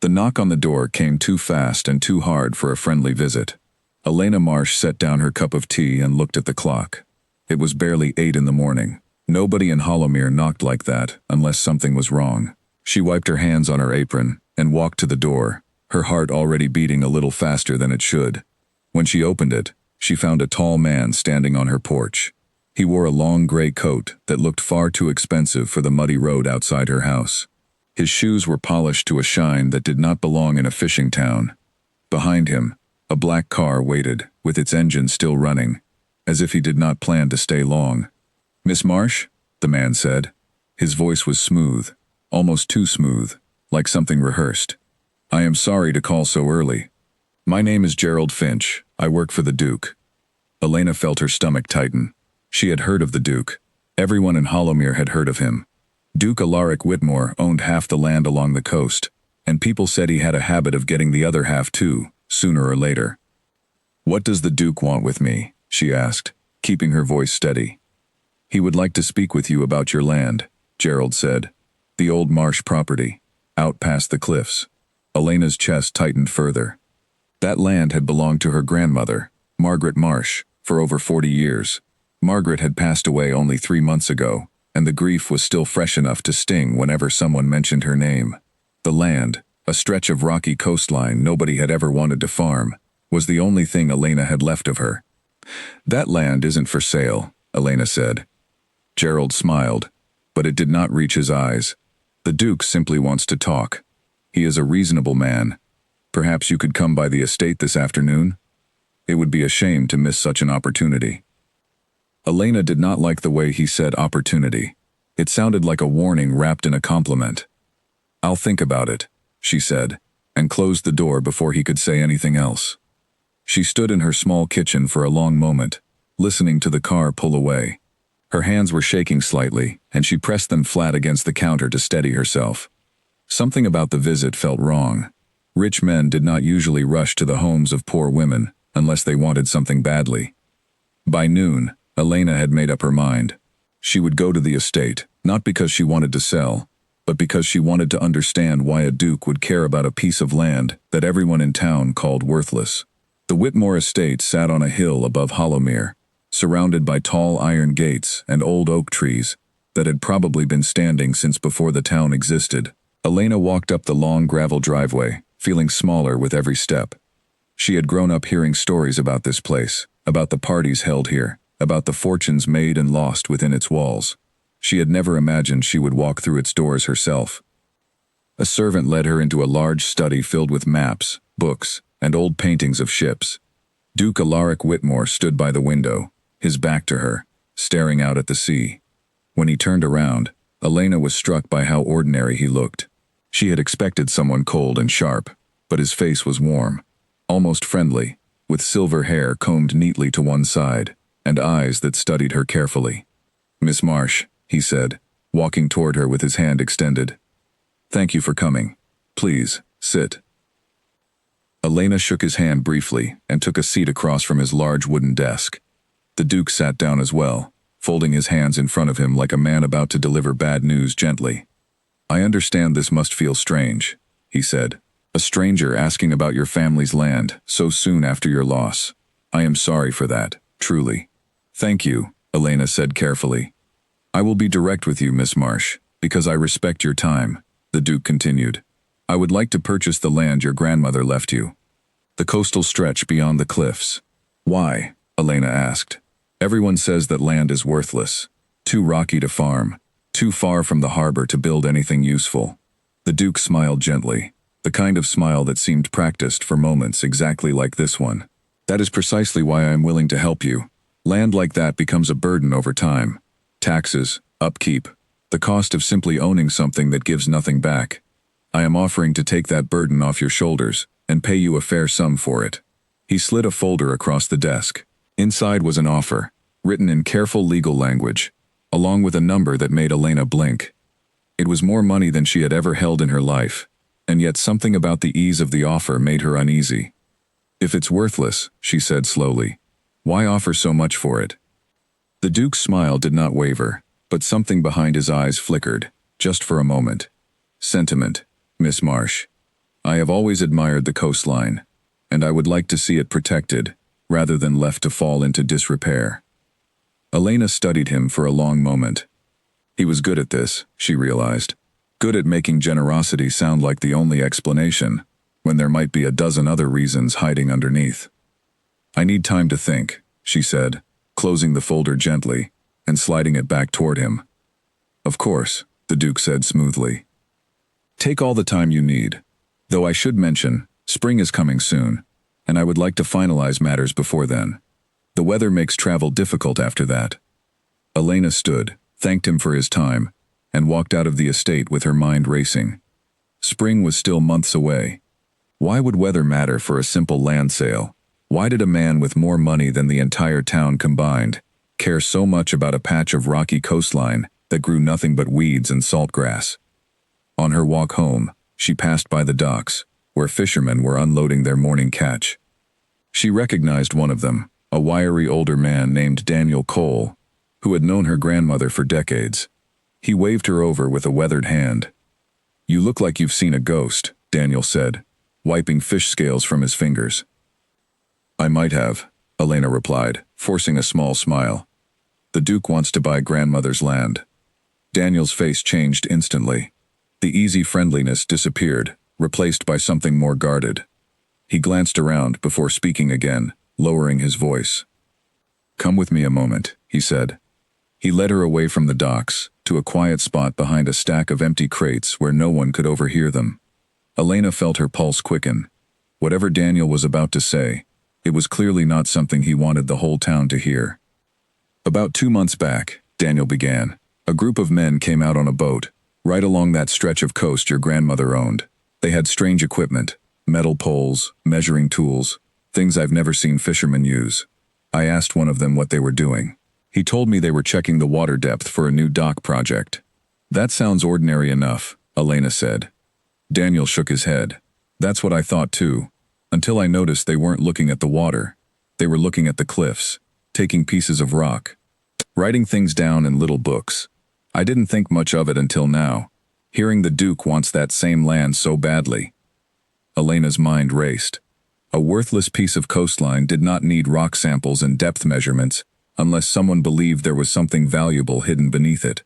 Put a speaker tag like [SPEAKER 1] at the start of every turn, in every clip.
[SPEAKER 1] The knock on the door came too fast and too hard for a friendly visit. Elena Marsh set down her cup of tea and looked at the clock. It was barely 8 in the morning. Nobody in Hollowmere knocked like that unless something was wrong. She wiped her hands on her apron and walked to the door, her heart already beating a little faster than it should. When she opened it, she found a tall man standing on her porch. He wore a long gray coat that looked far too expensive for the muddy road outside her house. His shoes were polished to a shine that did not belong in a fishing town. Behind him, a black car waited, with its engine still running, as if he did not plan to stay long. "Miss Marsh?" the man said. His voice was smooth, almost too smooth, like something rehearsed. "I am sorry to call so early. My name is Gerald Finch. I work for the Duke." Elena felt her stomach tighten. She had heard of the Duke. Everyone in Hollowmere had heard of him. Duke Alaric Whitmore owned half the land along the coast, and people said he had a habit of getting the other half too, sooner or later. "What does the Duke want with me?" she asked, keeping her voice steady. "He would like to speak with you about your land," Gerald said. "The old Marsh property, out past the cliffs." Elena's chest tightened further. That land had belonged to her grandmother, Margaret Marsh, for over 40 years. Margaret had passed away only 3 months ago, and the grief was still fresh enough to sting whenever someone mentioned her name. The land, a stretch of rocky coastline nobody had ever wanted to farm, was the only thing Elena had left of her. "That land isn't for sale," Elena said. Gerald smiled, but it did not reach his eyes. "The Duke simply wants to talk. He is a reasonable man. Perhaps you could come by the estate this afternoon? It would be a shame to miss such an opportunity." Elena did not like the way he said opportunity. It sounded like a warning wrapped in a compliment. "I'll think about it," she said, and closed the door before he could say anything else. She stood in her small kitchen for a long moment, listening to the car pull away. Her hands were shaking slightly, and she pressed them flat against the counter to steady herself. Something about the visit felt wrong. Rich men did not usually rush to the homes of poor women unless they wanted something badly. By noon, Elena had made up her mind. She would go to the estate, not because she wanted to sell, but because she wanted to understand why a duke would care about a piece of land that everyone in town called worthless. The Whitmore estate sat on a hill above Hollowmere, surrounded by tall iron gates and old oak trees that had probably been standing since before the town existed. Elena walked up the long gravel driveway, feeling smaller with every step. She had grown up hearing stories about this place, about the parties held here, about the fortunes made and lost within its walls. She had never imagined she would walk through its doors herself. A servant led her into a large study filled with maps, books, and old paintings of ships. Duke Alaric Whitmore stood by the window, his back to her, staring out at the sea. When he turned around, Elena was struck by how ordinary he looked. She had expected someone cold and sharp, but his face was warm, almost friendly, with silver hair combed neatly to one side, and eyes that studied her carefully. "Miss Marsh," he said, walking toward her with his hand extended. "Thank you for coming. Please, sit." Elena shook his hand briefly and took a seat across from his large wooden desk. The Duke sat down as well, folding his hands in front of him like a man about to deliver bad news gently. "I understand this must feel strange," he said. "A stranger asking about your family's land so soon after your loss. I am sorry for that, truly." "Thank you," Elena said carefully. "I will be direct with you, Miss Marsh, because I respect your time," the Duke continued. "I would like to purchase the land your grandmother left you. The coastal stretch beyond the cliffs." "Why?" Elena asked. "Everyone says that land is worthless, too rocky to farm, too far from the harbor to build anything useful." The Duke smiled gently, the kind of smile that seemed practiced for moments exactly like this one. "That is precisely why I am willing to help you. Land like that becomes a burden over time. Taxes, upkeep, the cost of simply owning something that gives nothing back. I am offering to take that burden off your shoulders and pay you a fair sum for it." He slid a folder across the desk. Inside was an offer, written in careful legal language, along with a number that made Elena blink. It was more money than she had ever held in her life, and yet something about the ease of the offer made her uneasy. "If it's worthless," she said slowly, "why offer so much for it?" The Duke's smile did not waver, but something behind his eyes flickered, just for a moment. "Sentiment, Miss Marsh. I have always admired the coastline, and I would like to see it protected, rather than left to fall into disrepair. Elena studied him for a long moment. He was good at this, she realized. Good at making generosity sound like the only explanation, when there might be a dozen other reasons hiding underneath. I need time to think, she said, closing the folder gently and sliding it back toward him. Of course, the Duke said smoothly. Take all the time you need. Though I should mention, spring is coming soon, and I would like to finalize matters before then. The weather makes travel difficult after that. Elena stood, thanked him for his time, and walked out of the estate with her mind racing. Spring was still months away. Why would weather matter for a simple land sale? Why did a man with more money than the entire town combined care so much about a patch of rocky coastline that grew nothing but weeds and saltgrass? On her walk home, she passed by the docks, where fishermen were unloading their morning catch. She recognized one of them, a wiry older man named Daniel Cole, who had known her grandmother for decades. He waved her over with a weathered hand. You look like you've seen a ghost, Daniel said, wiping fish scales from his fingers. I might have, Elena replied, forcing a small smile. The Duke wants to buy grandmother's land. Daniel's face changed instantly. The easy friendliness disappeared, replaced by something more guarded. He glanced around before speaking again, lowering his voice. Come with me a moment, he said. He led her away from the docks, to a quiet spot behind a stack of empty crates where no one could overhear them. Elena felt her pulse quicken. Whatever Daniel was about to say, it was clearly not something he wanted the whole town to hear. About 2 months back, Daniel began, a group of men came out on a boat, right along that stretch of coast your grandmother owned. They had strange equipment, metal poles, measuring tools, things I've never seen fishermen use. I asked one of them what they were doing. He told me they were checking the water depth for a new dock project. That sounds ordinary enough, Elena said. Daniel shook his head. That's what I thought too, until I noticed they weren't looking at the water. They were looking at the cliffs, taking pieces of rock, writing things down in little books. I didn't think much of it until now, hearing the Duke wants that same land so badly. Elena's mind raced. A worthless piece of coastline did not need rock samples and depth measurements unless someone believed there was something valuable hidden beneath it.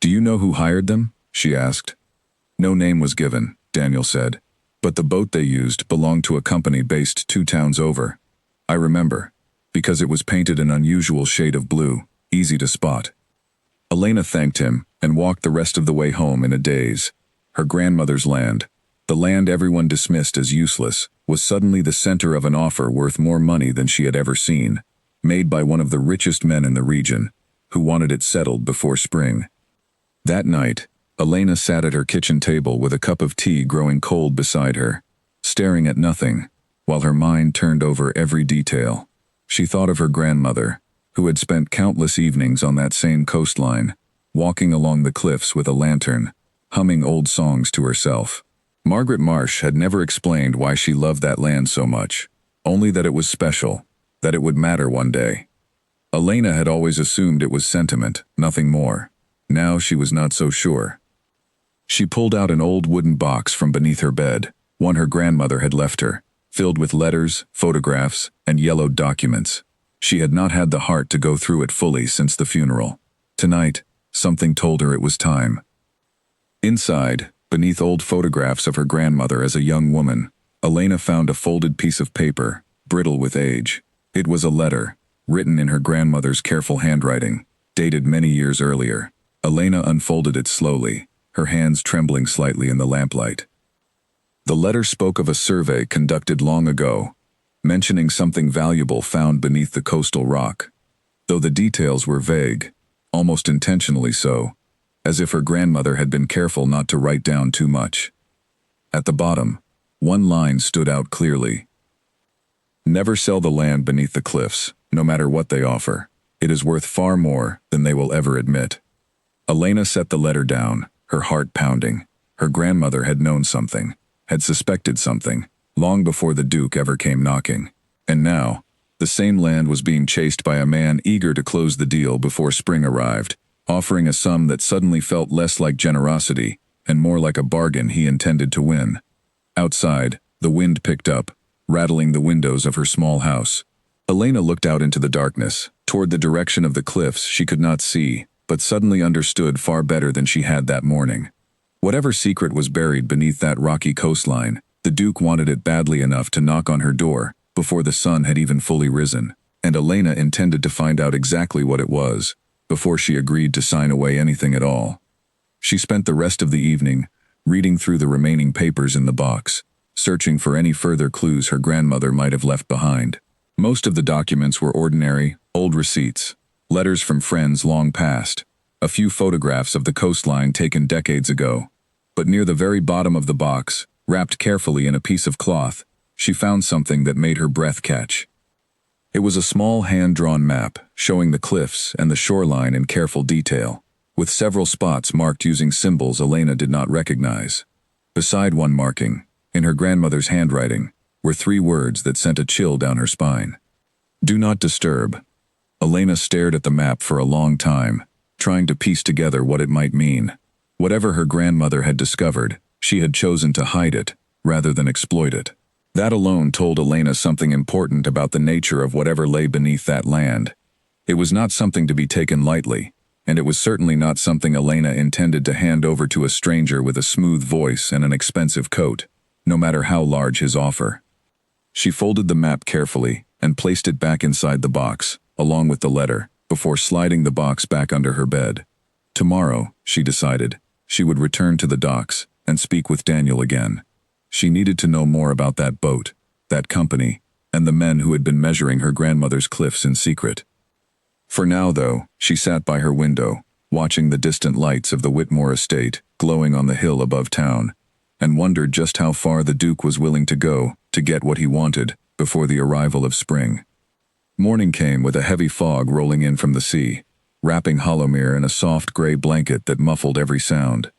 [SPEAKER 1] Do you know who hired them? She asked. No name was given, Daniel said, but the boat they used belonged to a company based 2 towns over. I remember, because it was painted an unusual shade of blue, easy to spot. Elena thanked him and walked the rest of the way home in a daze. Her grandmother's land, the land everyone dismissed as useless, was suddenly the center of an offer worth more money than she had ever seen, made by one of the richest men in the region, who wanted it settled before spring. That night, Elena sat at her kitchen table with a cup of tea growing cold beside her, staring at nothing, while her mind turned over every detail. She thought of her grandmother, who had spent countless evenings on that same coastline, walking along the cliffs with a lantern, humming old songs to herself. Margaret Marsh had never explained why she loved that land so much, only that it was special, that it would matter one day. Elena had always assumed it was sentiment, nothing more. Now she was not so sure. She pulled out an old wooden box from beneath her bed, one her grandmother had left her, filled with letters, photographs, and yellowed documents. She had not had the heart to go through it fully since the funeral. Tonight, something told her it was time. Inside, beneath old photographs of her grandmother as a young woman, Elena found a folded piece of paper, brittle with age. It was a letter, written in her grandmother's careful handwriting, dated many years earlier. Elena unfolded it slowly, her hands trembling slightly in the lamplight. The letter spoke of a survey conducted long ago, mentioning something valuable found beneath the coastal rock, though the details were vague, almost intentionally so, as if her grandmother had been careful not to write down too much. At the bottom, one line stood out clearly. Never sell the land beneath the cliffs, no matter what they offer. It is worth far more than they will ever admit. Elena set the letter down, her heart pounding. Her grandmother had known something, had suspected something, long before the Duke ever came knocking. And now, the same land was being chased by a man eager to close the deal before spring arrived, offering a sum that suddenly felt less like generosity and more like a bargain he intended to win. Outside, the wind picked up, rattling the windows of her small house. Elena looked out into the darkness, toward the direction of the cliffs she could not see, but suddenly understood far better than she had that morning. Whatever secret was buried beneath that rocky coastline, the Duke wanted it badly enough to knock on her door before the sun had even fully risen, and Elena intended to find out exactly what it was before she agreed to sign away anything at all. She spent the rest of the evening reading through the remaining papers in the box, searching for any further clues her grandmother might have left behind. Most of the documents were ordinary, old receipts, letters from friends long past, a few photographs of the coastline taken decades ago. But near the very bottom of the box, wrapped carefully in a piece of cloth, she found something that made her breath catch. It was a small hand-drawn map showing the cliffs and the shoreline in careful detail, with several spots marked using symbols Elena did not recognize. Beside one marking, in her grandmother's handwriting, were 3 words that sent a chill down her spine. "Do not disturb." Elena stared at the map for a long time, trying to piece together what it might mean. Whatever her grandmother had discovered, she had chosen to hide it, rather than exploit it. That alone told Elena something important about the nature of whatever lay beneath that land. It was not something to be taken lightly, and it was certainly not something Elena intended to hand over to a stranger with a smooth voice and an expensive coat, no matter how large his offer. She folded the map carefully and placed it back inside the box, along with the letter, before sliding the box back under her bed. Tomorrow, she decided, she would return to the docks and speak with Daniel again. She needed to know more about that boat, that company, and the men who had been measuring her grandmother's cliffs in secret. For now, though, she sat by her window, watching the distant lights of the Whitmore estate glowing on the hill above town, and wondered just how far the Duke was willing to go to get what he wanted before the arrival of spring. Morning came with a heavy fog rolling in from the sea, wrapping Hollowmere in a soft gray blanket that muffled every sound.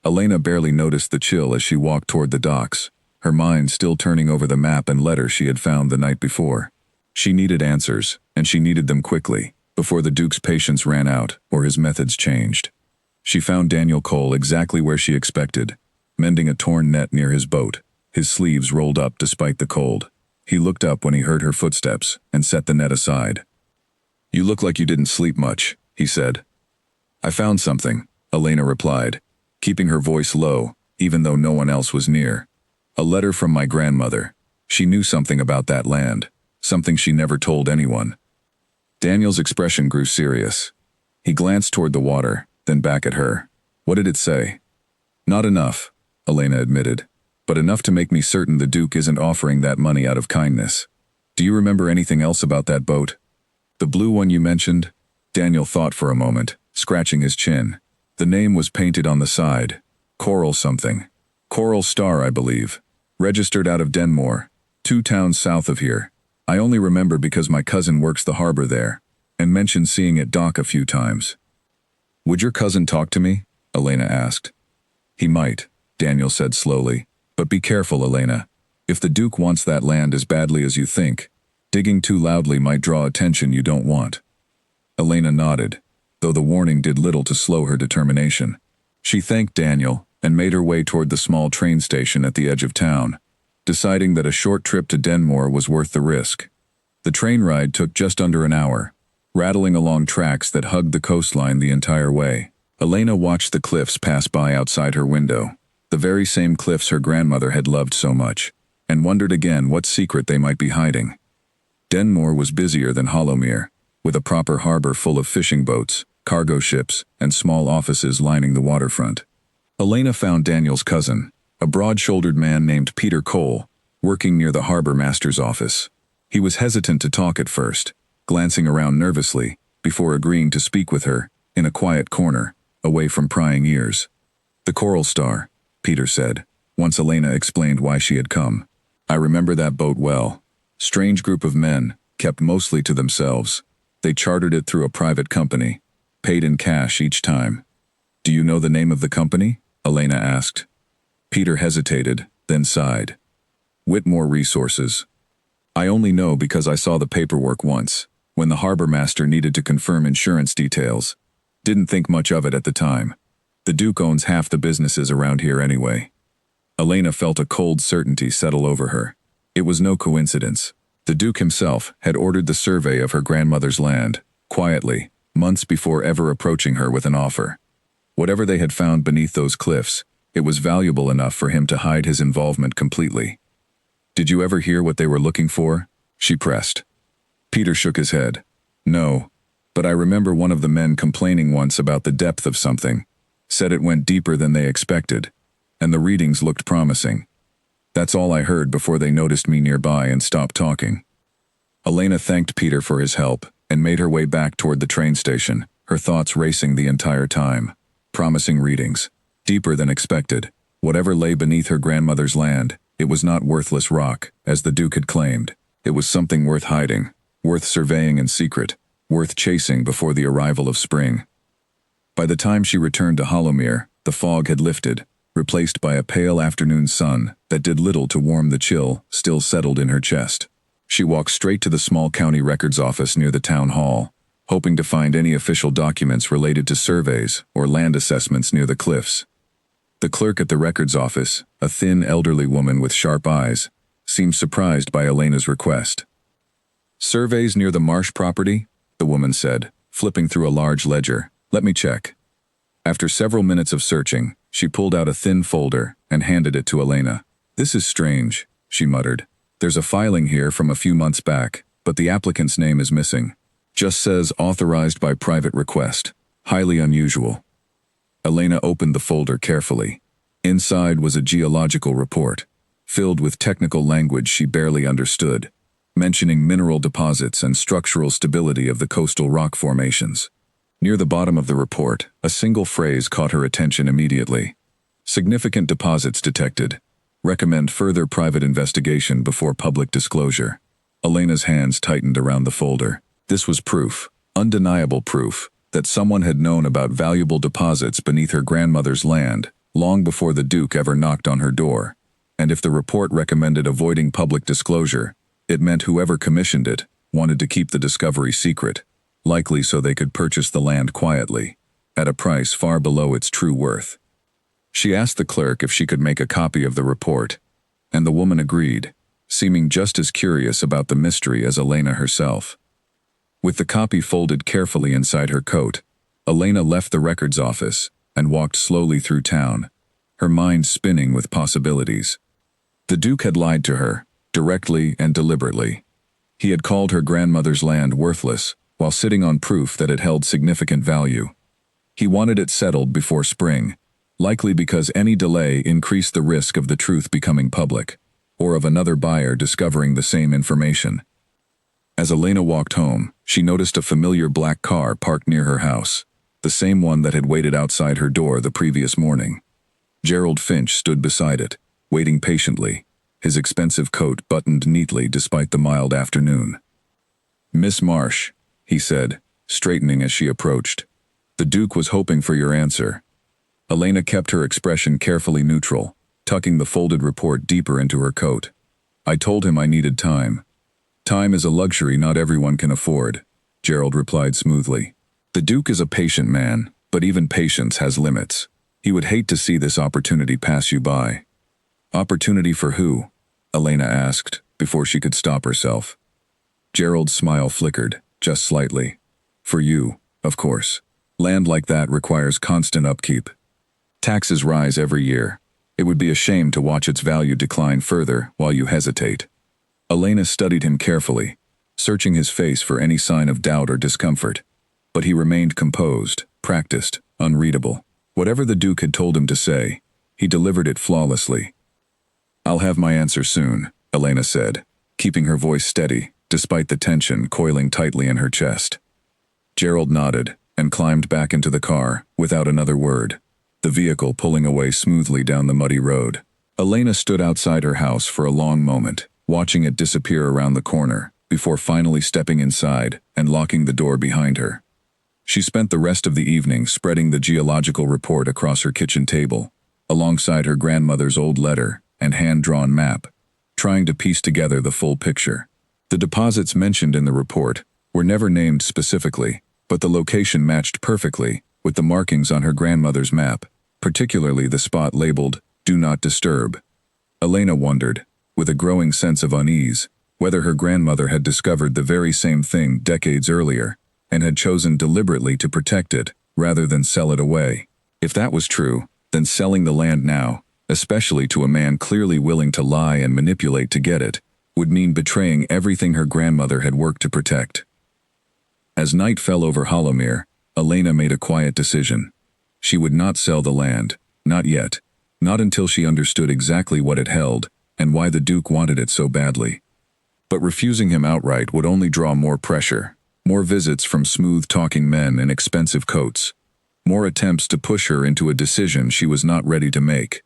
[SPEAKER 1] Elena barely noticed the chill as she walked toward the docks, her mind still turning over the map and letter she had found the night before. She needed answers, and she needed them quickly, before the Duke's patience ran out or his methods changed. She found Daniel Cole exactly where she expected, mending a torn net near his boat, his sleeves rolled up despite the cold. He looked up when he heard her footsteps and set the net aside. "You look like you didn't sleep much," he said. "I found something," Elena replied, keeping her voice low, even though no one else was near. "A letter from my grandmother. She knew something about that land, something she never told anyone." Daniel's expression grew serious. He glanced toward the water, then back at her. "What did it say?" "Not enough," Elena admitted, "but enough to make me certain the Duke isn't offering that money out of kindness. Do you remember anything else about that boat?" "The blue one you mentioned?" Daniel thought for a moment, scratching his chin. "The name was painted on the side. Coral something. Coral Star, I believe. Registered out of Denmore, 2 towns south of here. I only remember because my cousin works the harbor there, and mentioned seeing it dock a few times." "Would your cousin talk to me?" Elena asked. "He might," Daniel said slowly. "But be careful, Elena. If the Duke wants that land as badly as you think, digging too loudly might draw attention you don't want." Elena nodded, though the warning did little to slow her determination. She thanked Daniel and made her way toward the small train station at the edge of town, deciding that a short trip to Denmore was worth the risk. The train ride took just under an hour, rattling along tracks that hugged the coastline the entire way. Elena watched the cliffs pass by outside her window, the very same cliffs her grandmother had loved so much, and wondered again what secret they might be hiding. Denmore was busier than Hollowmere, with a proper harbor full of fishing boats, cargo ships, and small offices lining the waterfront. Elena found Daniel's cousin, a broad-shouldered man named Peter Cole, working near the harbor master's office. He was hesitant to talk at first, glancing around nervously, before agreeing to speak with her, in a quiet corner, away from prying ears. "The Coral Star," Peter said, once Elena explained why she had come. "I remember that boat well. Strange group of men, kept mostly to themselves. They chartered it through a private company, paid in cash each time." "Do you know the name of the company?" Elena asked. Peter hesitated, then sighed. "Whitmore Resources. I only know because I saw the paperwork once, when the harbor master needed to confirm insurance details. Didn't think much of it at the time. The Duke owns half the businesses around here anyway." Elena felt a cold certainty settle over her. It was no coincidence. The Duke himself had ordered the survey of her grandmother's land, quietly, months before ever approaching her with an offer. Whatever they had found beneath those cliffs, it was valuable enough for him to hide his involvement completely. "Did you ever hear what they were looking for?" she pressed. Peter shook his head. "No, but I remember one of the men complaining once about the depth of something, said it went deeper than they expected, and the readings looked promising. That's all I heard before they noticed me nearby and stopped talking." Elena thanked Peter for his help and made her way back toward the train station, her thoughts racing the entire time. Promising readings, deeper than expected. Whatever lay beneath her grandmother's land, it was not worthless rock, as the Duke had claimed. It was something worth hiding, worth surveying in secret, worth chasing before the arrival of spring. By the time she returned to Hollowmere, the fog had lifted, replaced by a pale afternoon sun that did little to warm the chill still settled in her chest. She walked straight to the small county records office near the town hall, hoping to find any official documents related to surveys or land assessments near the cliffs. The clerk at the records office, a thin elderly woman with sharp eyes, seemed surprised by Elena's request. "Surveys near the Marsh property?" the woman said, flipping through a large ledger. "Let me check." After several minutes of searching, she pulled out a thin folder and handed it to Elena. "This is strange," she muttered. "There's a filing here from a few months back, but the applicant's name is missing. Just says authorized by private request. Highly unusual." Elena opened the folder carefully. Inside was a geological report, filled with technical language she barely understood, mentioning mineral deposits and structural stability of the coastal rock formations. Near the bottom of the report, a single phrase caught her attention immediately. "Significant deposits detected. Recommend further private investigation before public disclosure." Elena's hands tightened around the folder. This was proof, undeniable proof, that someone had known about valuable deposits beneath her grandmother's land long before the Duke ever knocked on her door. And if the report recommended avoiding public disclosure, it meant whoever commissioned it wanted to keep the discovery secret, likely so they could purchase the land quietly, at a price far below its true worth. She asked the clerk if she could make a copy of the report, and the woman agreed, seeming just as curious about the mystery as Elena herself. With the copy folded carefully inside her coat, Elena left the records office and walked slowly through town, her mind spinning with possibilities. The Duke had lied to her, directly and deliberately. He had called her grandmother's land worthless, while sitting on proof that it held significant value. He wanted it settled before spring, likely because any delay increased the risk of the truth becoming public, or of another buyer discovering the same information. As Elena walked home, she noticed a familiar black car parked near her house, the same one that had waited outside her door the previous morning. Gerald Finch stood beside it, waiting patiently, his expensive coat buttoned neatly despite the mild afternoon. "Miss Marsh," he said, straightening as she approached. "The Duke was hoping for your answer." Elena kept her expression carefully neutral, tucking the folded report deeper into her coat. "I told him I needed time." "Time is a luxury not everyone can afford," Gerald replied smoothly. "The Duke is a patient man, but even patience has limits. He would hate to see this opportunity pass you by." "Opportunity for who?" Elena asked, before she could stop herself. Gerald's smile flickered, just slightly. "For you, of course. Land like that requires constant upkeep. Taxes rise every year. It would be a shame to watch its value decline further while you hesitate." Elena studied him carefully, searching his face for any sign of doubt or discomfort. But he remained composed, practiced, unreadable. Whatever the Duke had told him to say, he delivered it flawlessly. "I'll have my answer soon," Elena said, keeping her voice steady, despite the tension coiling tightly in her chest. Gerald nodded and climbed back into the car, without another word, the vehicle pulling away smoothly down the muddy road. Elena stood outside her house for a long moment, watching it disappear around the corner, before finally stepping inside and locking the door behind her. She spent the rest of the evening spreading the geological report across her kitchen table, alongside her grandmother's old letter and hand-drawn map, trying to piece together the full picture. The deposits mentioned in the report were never named specifically, but the location matched perfectly with the markings on her grandmother's map, particularly the spot labeled "Do Not Disturb," Elena wondered, with a growing sense of unease, whether her grandmother had discovered the very same thing decades earlier, and had chosen deliberately to protect it, rather than sell it away. If that was true, then selling the land now, especially to a man clearly willing to lie and manipulate to get it, would mean betraying everything her grandmother had worked to protect. As night fell over Hollowmere, Elena made a quiet decision. She would not sell the land, not yet, not until she understood exactly what it held and why the Duke wanted it so badly. But refusing him outright would only draw more pressure, more visits from smooth-talking men in expensive coats, more attempts to push her into a decision she was not ready to make.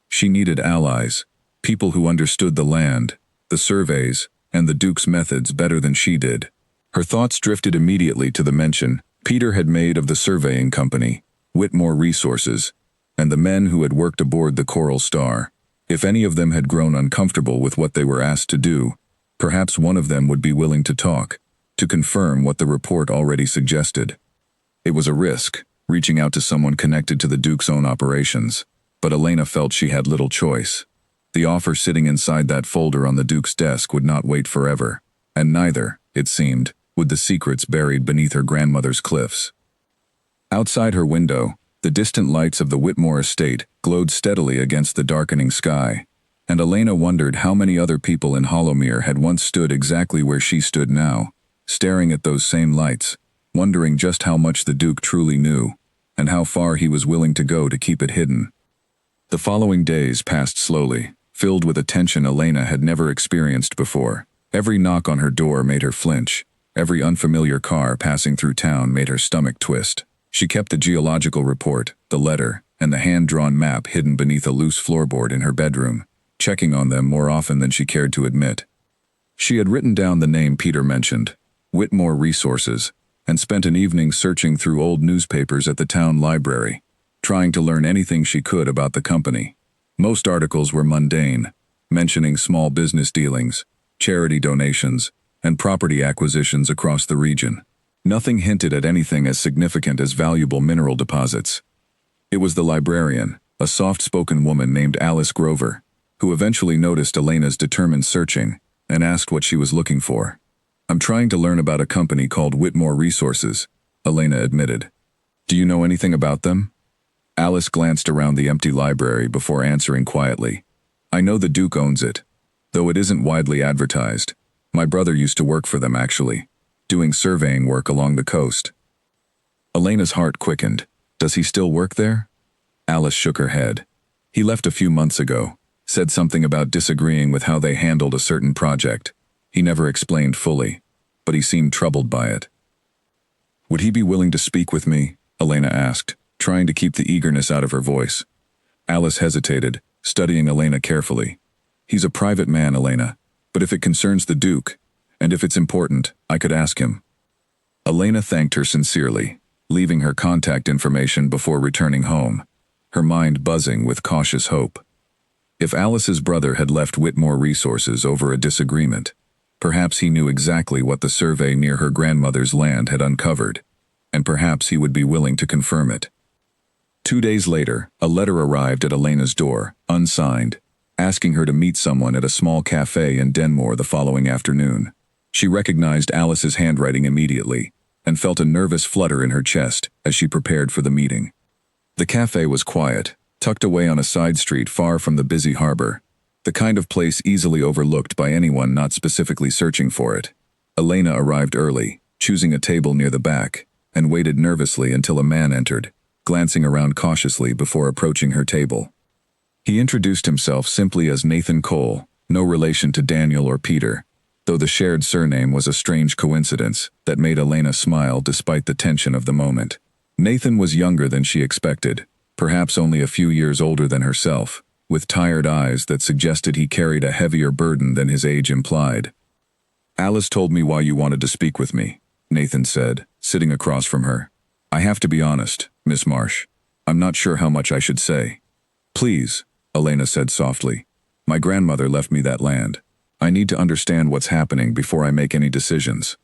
[SPEAKER 1] She needed allies, people who understood the land, the surveys, and the Duke's methods better than she did. Her thoughts drifted immediately to the mention Peter had made of the surveying company, Whitmore Resources, and the men who had worked aboard the Coral Star. If any of them had grown uncomfortable with what they were asked to do, perhaps one of them would be willing to talk, to confirm what the report already suggested. It was a risk, reaching out to someone connected to the Duke's own operations, but Elena felt she had little choice. The offer sitting inside that folder on the Duke's desk would not wait forever, and neither, it seemed, would the secrets buried beneath her grandmother's cliffs. Outside her window, the distant lights of the Whitmore estate glowed steadily against the darkening sky, and Elena wondered how many other people in Hollowmere had once stood exactly where she stood now, staring at those same lights, wondering just how much the Duke truly knew, and how far he was willing to go to keep it hidden. The following days passed slowly, filled with a tension Elena had never experienced before. Every knock on her door made her flinch. Every unfamiliar car passing through town made her stomach twist. She kept the geological report, the letter, and the hand-drawn map hidden beneath a loose floorboard in her bedroom, checking on them more often than she cared to admit. She had written down the name Peter mentioned, Whitmore Resources, and spent an evening searching through old newspapers at the town library, trying to learn anything she could about the company. Most articles were mundane, mentioning small business dealings, charity donations, and property acquisitions across the region. Nothing hinted at anything as significant as valuable mineral deposits. It was the librarian, a soft-spoken woman named Alice Grover, who eventually noticed Elena's determined searching and asked what she was looking for. "I'm trying to learn about a company called Whitmore Resources," Elena admitted. "Do you know anything about them?" Alice glanced around the empty library before answering quietly. "I know the Duke owns it, though it isn't widely advertised. My brother used to work for them, actually, doing surveying work along the coast." Elena's heart quickened. "Does he still work there?" Alice shook her head. "He left a few months ago, said something about disagreeing with how they handled a certain project. He never explained fully, but he seemed troubled by it." "Would he be willing to speak with me?" Elena asked, trying to keep the eagerness out of her voice. Alice hesitated, studying Elena carefully. "He's a private man, Elena, but if it concerns the Duke, and if it's important, I could ask him." Elena thanked her sincerely, leaving her contact information before returning home, her mind buzzing with cautious hope. If Alice's brother had left Whitmore Resources over a disagreement, perhaps he knew exactly what the survey near her grandmother's land had uncovered, and perhaps he would be willing to confirm it. 2 days later, a letter arrived at Elena's door, unsigned, asking her to meet someone at a small cafe in Denmore the following afternoon. She recognized Alice's handwriting immediately, and felt a nervous flutter in her chest as she prepared for the meeting. The cafe was quiet, tucked away on a side street far from the busy harbor, the kind of place easily overlooked by anyone not specifically searching for it. Elena arrived early, choosing a table near the back, and waited nervously until a man entered, glancing around cautiously before approaching her table. He introduced himself simply as Nathan Cole, no relation to Daniel or Peter, though the shared surname was a strange coincidence that made Elena smile despite the tension of the moment. Nathan was younger than she expected, perhaps only a few years older than herself, with tired eyes that suggested he carried a heavier burden than his age implied. "Alice told me why you wanted to speak with me," Nathan said, sitting across from her. "I have to be honest, Miss Marsh. I'm not sure how much I should say." "Please," Elena said softly. "My grandmother left me that land. I need to understand what's happening before I make any decisions."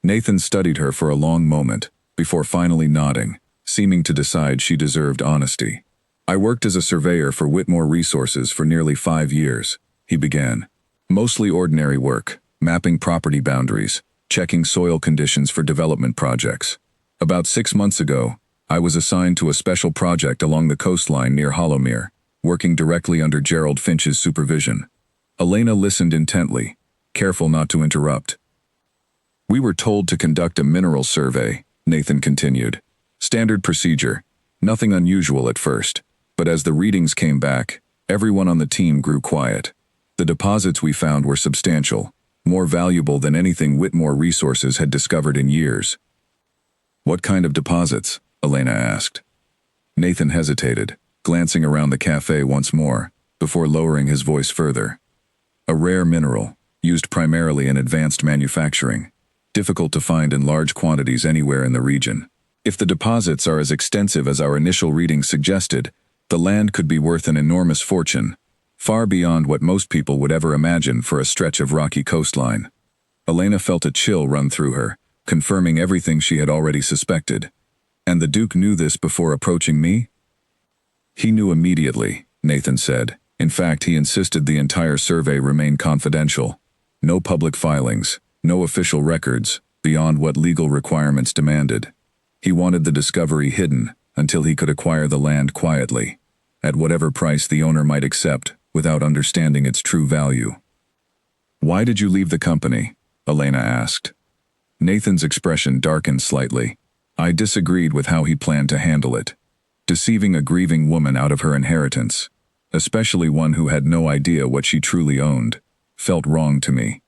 [SPEAKER 1] Nathan studied her for a long moment, before finally nodding, seeming to decide she deserved honesty. I worked as a surveyor for Whitmore Resources for nearly 5 years, he began. Mostly ordinary work, mapping property boundaries, checking soil conditions for development projects. About 6 months ago, I was assigned to a special project along the coastline near Hollowmere, working directly under Gerald Finch's supervision. Elena listened intently, careful not to interrupt. We were told to conduct a mineral survey, Nathan continued. Standard procedure, nothing unusual at first, but as the readings came back, everyone on the team grew quiet. The deposits we found were substantial, more valuable than anything Whitmore Resources had discovered in years. What kind of deposits? Elena asked. Nathan hesitated, glancing around the cafe once more, before lowering his voice further. A rare mineral, used primarily in advanced manufacturing, difficult to find in large quantities anywhere in the region. If the deposits are as extensive as our initial readings suggested, the land could be worth an enormous fortune, far beyond what most people would ever imagine for a stretch of rocky coastline. Elena felt a chill run through her, confirming everything she had already suspected. And the Duke knew this before approaching me? He knew immediately, Nathan said. In fact, he insisted the entire survey remain confidential. No public filings, no official records, beyond what legal requirements demanded. He wanted the discovery hidden until he could acquire the land quietly, at whatever price the owner might accept, without understanding its true value. Why did you leave the company? Elena asked. Nathan's expression darkened slightly. I disagreed with how he planned to handle it. Deceiving a grieving woman out of her inheritance, especially one who had no idea what she truly owned, felt wrong to me.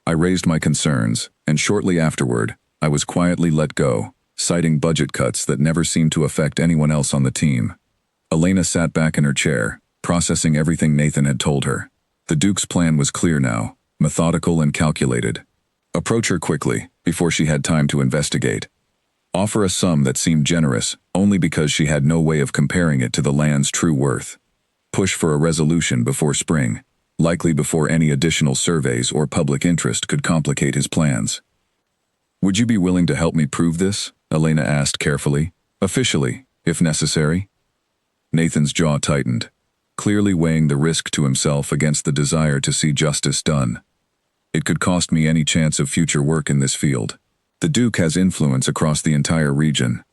[SPEAKER 1] I raised my concerns, and shortly afterward, I was quietly let go, citing budget cuts that never seemed to affect anyone else on the team. Elena sat back in her chair, processing everything Nathan had told her. The Duke's plan was clear now, methodical and calculated. Approach her quickly, before she had time to investigate. Offer a sum that seemed generous, only because she had no way of comparing it to the land's true worth. Push for a resolution before spring, likely before any additional surveys or public interest could complicate his plans. Would you be willing to help me prove this? Elena asked carefully. Officially, if necessary. Nathan's jaw tightened, clearly weighing the risk to himself against the desire to see justice done. It could cost me any chance of future work in this field. The Duke has influence across the entire region.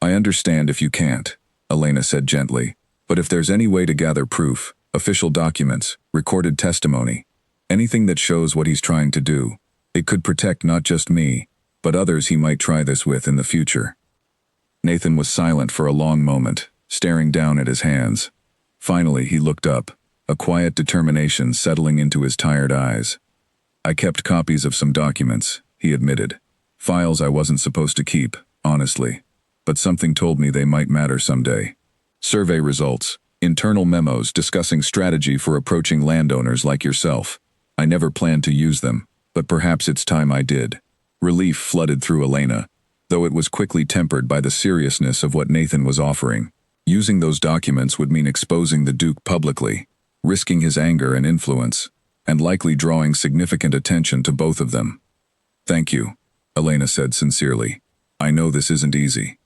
[SPEAKER 1] I understand if you can't, Elena said gently, but if there's any way to gather proof, official documents, recorded testimony, anything that shows what he's trying to do, it could protect not just me, but others he might try this with in the future. Nathan was silent for a long moment, staring down at his hands. Finally, he looked up, a quiet determination settling into his tired eyes. I kept copies of some documents, he admitted. Files I wasn't supposed to keep, honestly, but something told me they might matter someday. Survey results, internal memos discussing strategy for approaching landowners like yourself. I never planned to use them, but perhaps it's time I did. Relief flooded through Elena, though it was quickly tempered by the seriousness of what Nathan was offering. Using those documents would mean exposing the Duke publicly, risking his anger and influence, and likely drawing significant attention to both of them. Thank you, Elena said sincerely. I know this isn't easy.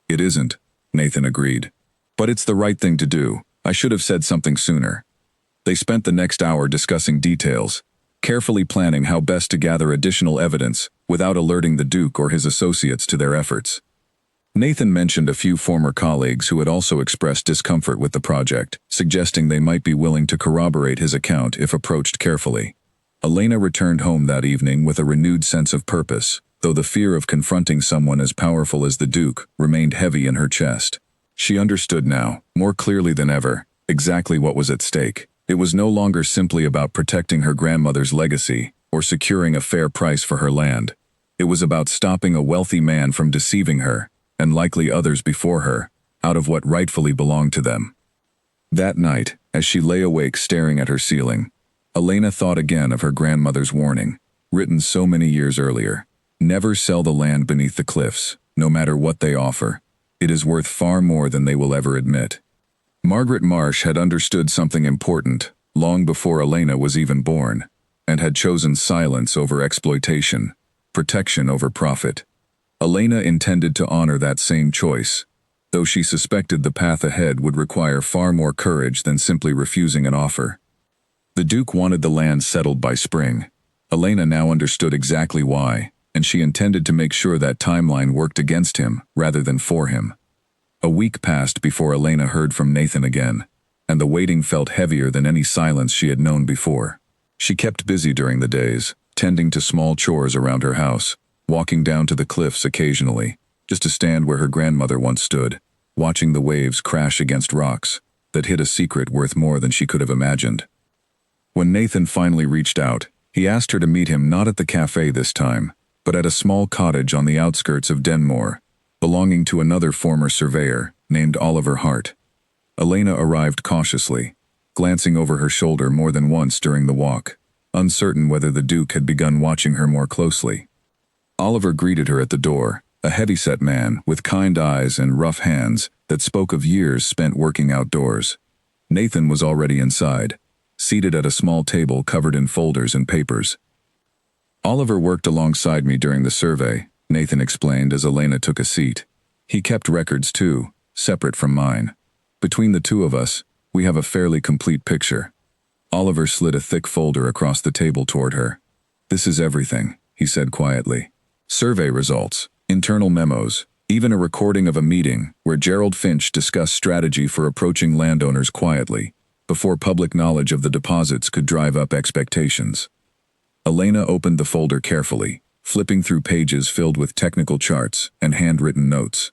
[SPEAKER 1] It isn't, Nathan agreed. But it's the right thing to do. I should have said something sooner. They spent the next hour discussing details, carefully planning how best to gather additional evidence without alerting the Duke or his associates to their efforts. Nathan mentioned a few former colleagues who had also expressed discomfort with the project, suggesting they might be willing to corroborate his account if approached carefully. Elena returned home that evening with a renewed sense of purpose, though the fear of confronting someone as powerful as the Duke remained heavy in her chest. She understood now, more clearly than ever, exactly what was at stake. It was no longer simply about protecting her grandmother's legacy or securing a fair price for her land. It was about stopping a wealthy man from deceiving her, and likely others before her, out of what rightfully belonged to them. That night, as she lay awake staring at her ceiling, Elena thought again of her grandmother's warning, written so many years earlier. Never sell the land beneath the cliffs, no matter what they offer. It is worth far more than they will ever admit. Margaret Marsh had understood something important, long before Elena was even born, and had chosen silence over exploitation, protection over profit. Elena intended to honor that same choice. though she suspected the path ahead would require far more courage than simply refusing an offer. The Duke wanted the land settled by spring. Elena now understood exactly why, and she intended to make sure that timeline worked against him rather than for him. A week passed before Elena heard from Nathan again, and the waiting felt heavier than any silence she had known before. She kept busy during the days, tending to small chores around her house, walking down to the cliffs occasionally, just to stand where her grandmother once stood, watching the waves crash against rocks that hid a secret worth more than she could have imagined. When Nathan finally reached out, he asked her to meet him not at the cafe this time, but at a small cottage on the outskirts of Denmore, belonging to another former surveyor named Oliver Hart. Elena arrived cautiously, glancing over her shoulder more than once during the walk, uncertain whether the Duke had begun watching her more closely. Oliver greeted her at the door, a heavy-set man with kind eyes and rough hands that spoke of years spent working outdoors. Nathan was already inside, seated at a small table covered in folders and papers. Oliver worked alongside me during the survey, Nathan explained as Elena took a seat. He kept records too, separate from mine. Between the two of us, we have a fairly complete picture. Oliver slid a thick folder across the table toward her. "This is everything," he said quietly. "Survey results, internal memos, even a recording of a meeting where Gerald Finch discussed strategy for approaching landowners quietly, before public knowledge of the deposits could drive up expectations." Elena opened the folder carefully, flipping through pages filled with technical charts and handwritten notes.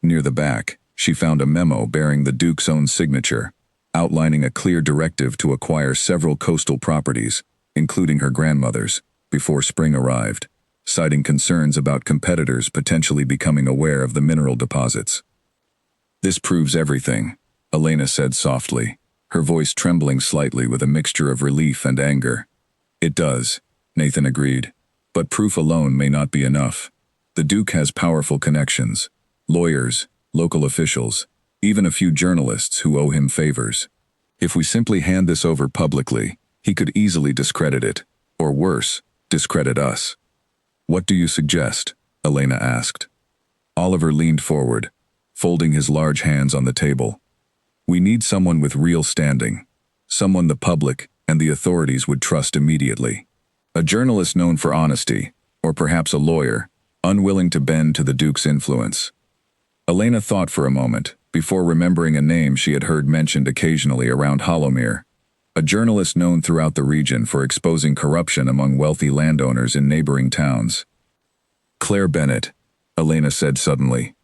[SPEAKER 1] Near the back, she found a memo bearing the Duke's own signature, outlining a clear directive to acquire several coastal properties, including her grandmother's, before spring arrived, citing concerns about competitors potentially becoming aware of the mineral deposits. "This proves everything," Elena said softly, her voice trembling slightly with a mixture of relief and anger. "It does," Nathan agreed, "but proof alone may not be enough. The Duke has powerful connections, lawyers, local officials, even a few journalists who owe him favors. If we simply hand this over publicly, he could easily discredit it, or worse, discredit us." "What do you suggest?" Elena asked. Oliver leaned forward, folding his large hands on the table. "We need someone with real standing, someone the public and the authorities would trust immediately. A journalist known for honesty, or perhaps a lawyer, unwilling to bend to the Duke's influence." Elena thought for a moment, before remembering a name she had heard mentioned occasionally around Hollowmere, a journalist known throughout the region for exposing corruption among wealthy landowners in neighboring towns. "Claire Bennett," Elena said suddenly.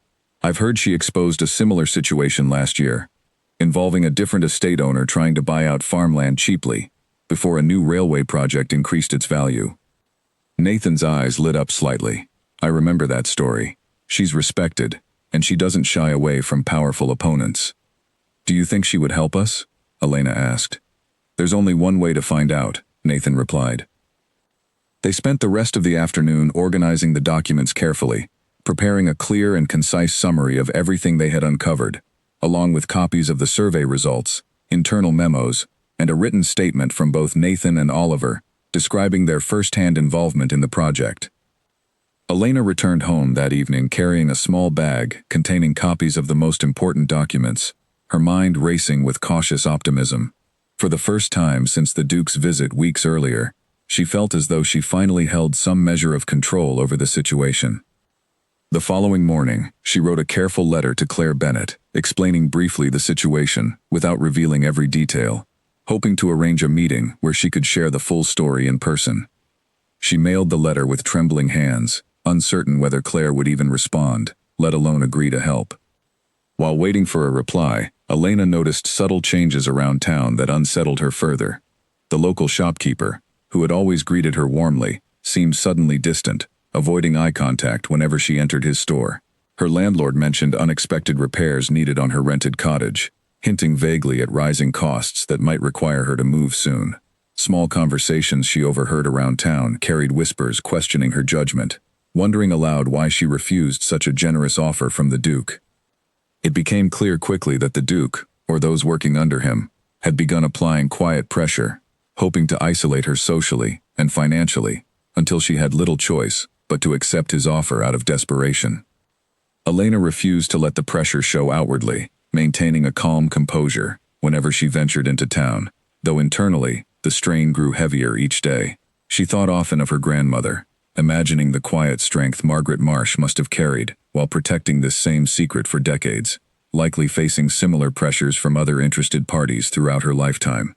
[SPEAKER 1] "I've heard she exposed a similar situation last year, involving a different estate owner trying to buy out farmland cheaply, before a new railway project increased its value." Nathan's eyes lit up slightly. "I remember that story. She's respected, and she doesn't shy away from powerful opponents." "Do you think she would help us?" Elena asked. "There's only one way to find out," Nathan replied. They spent the rest of the afternoon organizing the documents carefully, preparing a clear and concise summary of everything they had uncovered, along with copies of the survey results, internal memos, and a written statement from both Nathan and Oliver, describing their first-hand involvement in the project. Elena returned home that evening carrying a small bag containing copies of the most important documents, her mind racing with cautious optimism. For the first time since the Duke's visit weeks earlier, she felt as though she finally held some measure of control over the situation. The following morning, she wrote a careful letter to Claire Bennett, explaining briefly the situation without revealing every detail, hoping to arrange a meeting where she could share the full story in person. She mailed the letter with trembling hands, uncertain whether Claire would even respond, let alone agree to help. While waiting for a reply, Elena noticed subtle changes around town that unsettled her further. The local shopkeeper, who had always greeted her warmly, seemed suddenly distant, avoiding eye contact whenever she entered his store. Her landlord mentioned unexpected repairs needed on her rented cottage, hinting vaguely at rising costs that might require her to move soon. Small conversations she overheard around town carried whispers questioning her judgment, wondering aloud why she refused such a generous offer from the Duke. It became clear quickly that the Duke, or those working under him, had begun applying quiet pressure, hoping to isolate her socially and financially, until she had little choice but to accept his offer out of desperation. Elena refused to let the pressure show outwardly, maintaining a calm composure whenever she ventured into town, though internally, the strain grew heavier each day. She thought often of her grandmother, imagining the quiet strength Margaret Marsh must have carried while protecting this same secret for decades, likely facing similar pressures from other interested parties throughout her lifetime.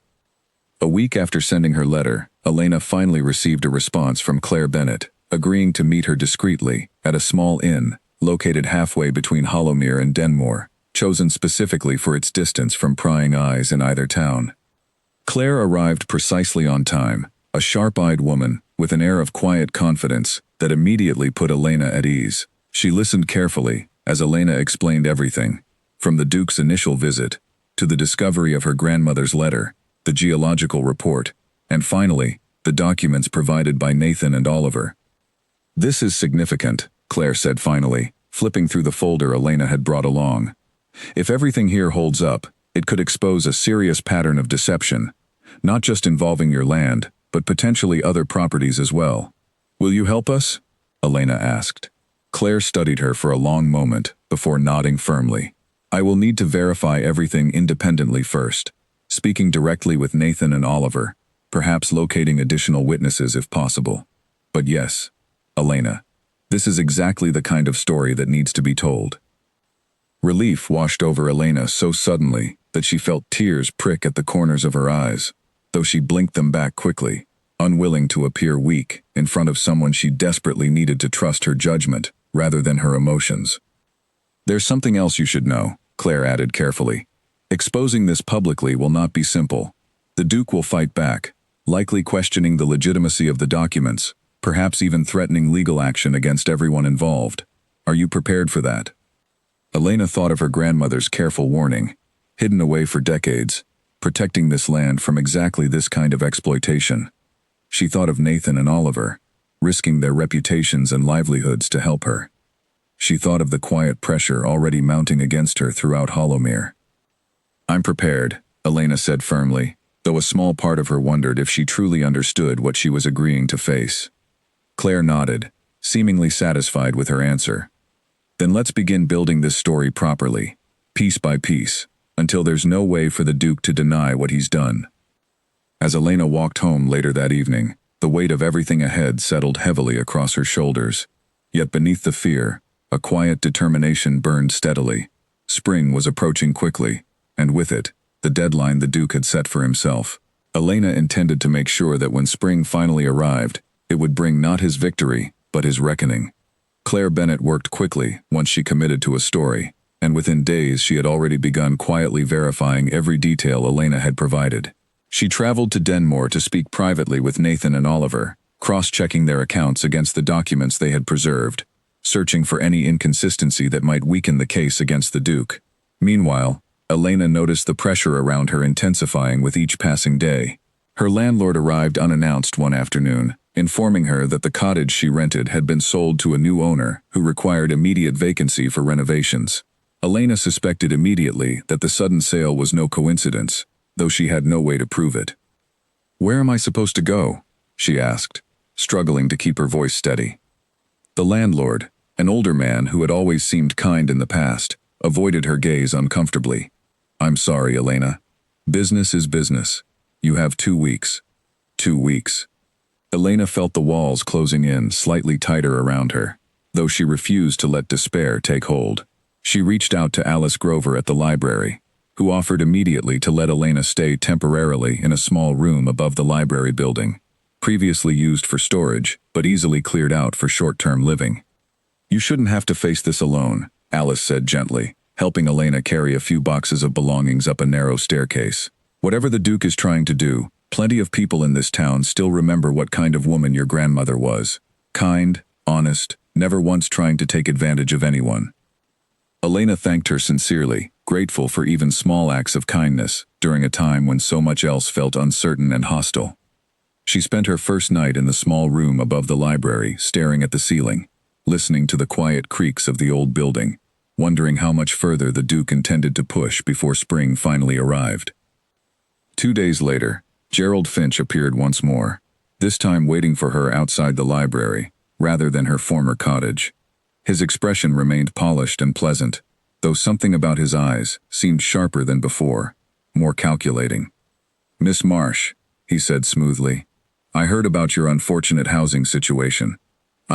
[SPEAKER 1] A week after sending her letter, Elena finally received a response from Claire Bennett, agreeing to meet her discreetly at a small inn located halfway between Hollowmere and Denmore, chosen specifically for its distance from prying eyes in either town. Claire arrived precisely on time, a sharp-eyed woman with an air of quiet confidence that immediately put Elena at ease. She listened carefully as Elena explained everything, from the Duke's initial visit to the discovery of her grandmother's letter, the geological report, and finally, the documents provided by Nathan and Oliver. "This is significant," Claire said finally, flipping through the folder Elena had brought along. "If everything here holds up, it could expose a serious pattern of deception, not just involving your land, but potentially other properties as well. Will you help us?" Elena asked. Claire studied her for a long moment before nodding firmly. "I will need to verify everything independently first, speaking directly with Nathan and Oliver, perhaps locating additional witnesses if possible. But yes, Elena, this is exactly the kind of story that needs to be told." Relief washed over Elena so suddenly that she felt tears prick at the corners of her eyes, though she blinked them back quickly, unwilling to appear weak in front of someone she desperately needed to trust her judgment rather than her emotions. "There's something else you should know," Claire added carefully. "Exposing this publicly will not be simple. The Duke will fight back, likely questioning the legitimacy of the documents, perhaps even threatening legal action against everyone involved. Are you prepared for that?" Elena thought of her grandmother's careful warning, hidden away for decades, protecting this land from exactly this kind of exploitation. She thought of Nathan and Oliver, risking their reputations and livelihoods to help her. She thought of the quiet pressure already mounting against her throughout Hollowmere. "I'm prepared," Elena said firmly, though a small part of her wondered if she truly understood what she was agreeing to face. Claire nodded, seemingly satisfied with her answer. "Then let's begin building this story properly, piece by piece, until there's no way for the Duke to deny what he's done." As Elena walked home later that evening, the weight of everything ahead settled heavily across her shoulders. Yet beneath the fear, a quiet determination burned steadily. Spring was approaching quickly, and with it, the deadline the Duke had set for himself. Elena intended to make sure that when spring finally arrived, it would bring not his victory, but his reckoning. Claire Bennett worked quickly once she committed to a story, and within days she had already begun quietly verifying every detail Elena had provided. She traveled to Denmore to speak privately with Nathan and Oliver, cross-checking their accounts against the documents they had preserved, searching for any inconsistency that might weaken the case against the Duke. Meanwhile, Elena noticed the pressure around her intensifying with each passing day. Her landlord arrived unannounced one afternoon, informing her that the cottage she rented had been sold to a new owner who required immediate vacancy for renovations. Elena suspected immediately that the sudden sale was no coincidence, though she had no way to prove it. "Where am I supposed to go?" she asked, struggling to keep her voice steady. The landlord, an older man who had always seemed kind in the past, avoided her gaze uncomfortably. "I'm sorry, Elena. Business is business. You have 2 weeks. 2 weeks." Elena felt the walls closing in slightly tighter around her, though she refused to let despair take hold. She reached out to Alice Grover at the library, who offered immediately to let Elena stay temporarily in a small room above the library building, previously used for storage, but easily cleared out for short-term living. "You shouldn't have to face this alone," Alice said gently, helping Elena carry a few boxes of belongings up a narrow staircase. "Whatever the Duke is trying to do, plenty of people in this town still remember what kind of woman your grandmother was. Kind, honest, never once trying to take advantage of anyone." Elena thanked her sincerely, grateful for even small acts of kindness during a time when so much else felt uncertain and hostile. She spent her first night in the small room above the library, staring at the ceiling, listening to the quiet creaks of the old building, wondering how much further the Duke intended to push before spring finally arrived. 2 days later, Gerald Finch appeared once more, this time waiting for her outside the library, rather than her former cottage. His expression remained polished and pleasant, though something about his eyes seemed sharper than before, more calculating. "Miss Marsh," he said smoothly, "I heard about your unfortunate housing situation.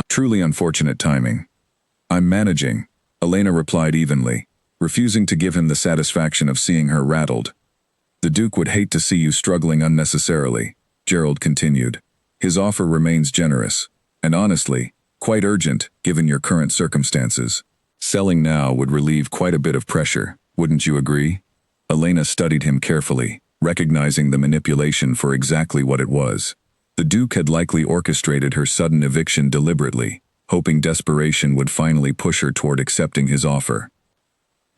[SPEAKER 1] Truly unfortunate timing." "I'm managing," Elena replied evenly, refusing to give him the satisfaction of seeing her rattled. "The Duke would hate to see you struggling unnecessarily," Gerald continued. "His offer remains generous, and honestly, quite urgent given your current circumstances. Selling now would relieve quite a bit of pressure, wouldn't you agree?" Elena studied him carefully, recognizing the manipulation for exactly what it was. The Duke had likely orchestrated her sudden eviction deliberately, hoping desperation would finally push her toward accepting his offer.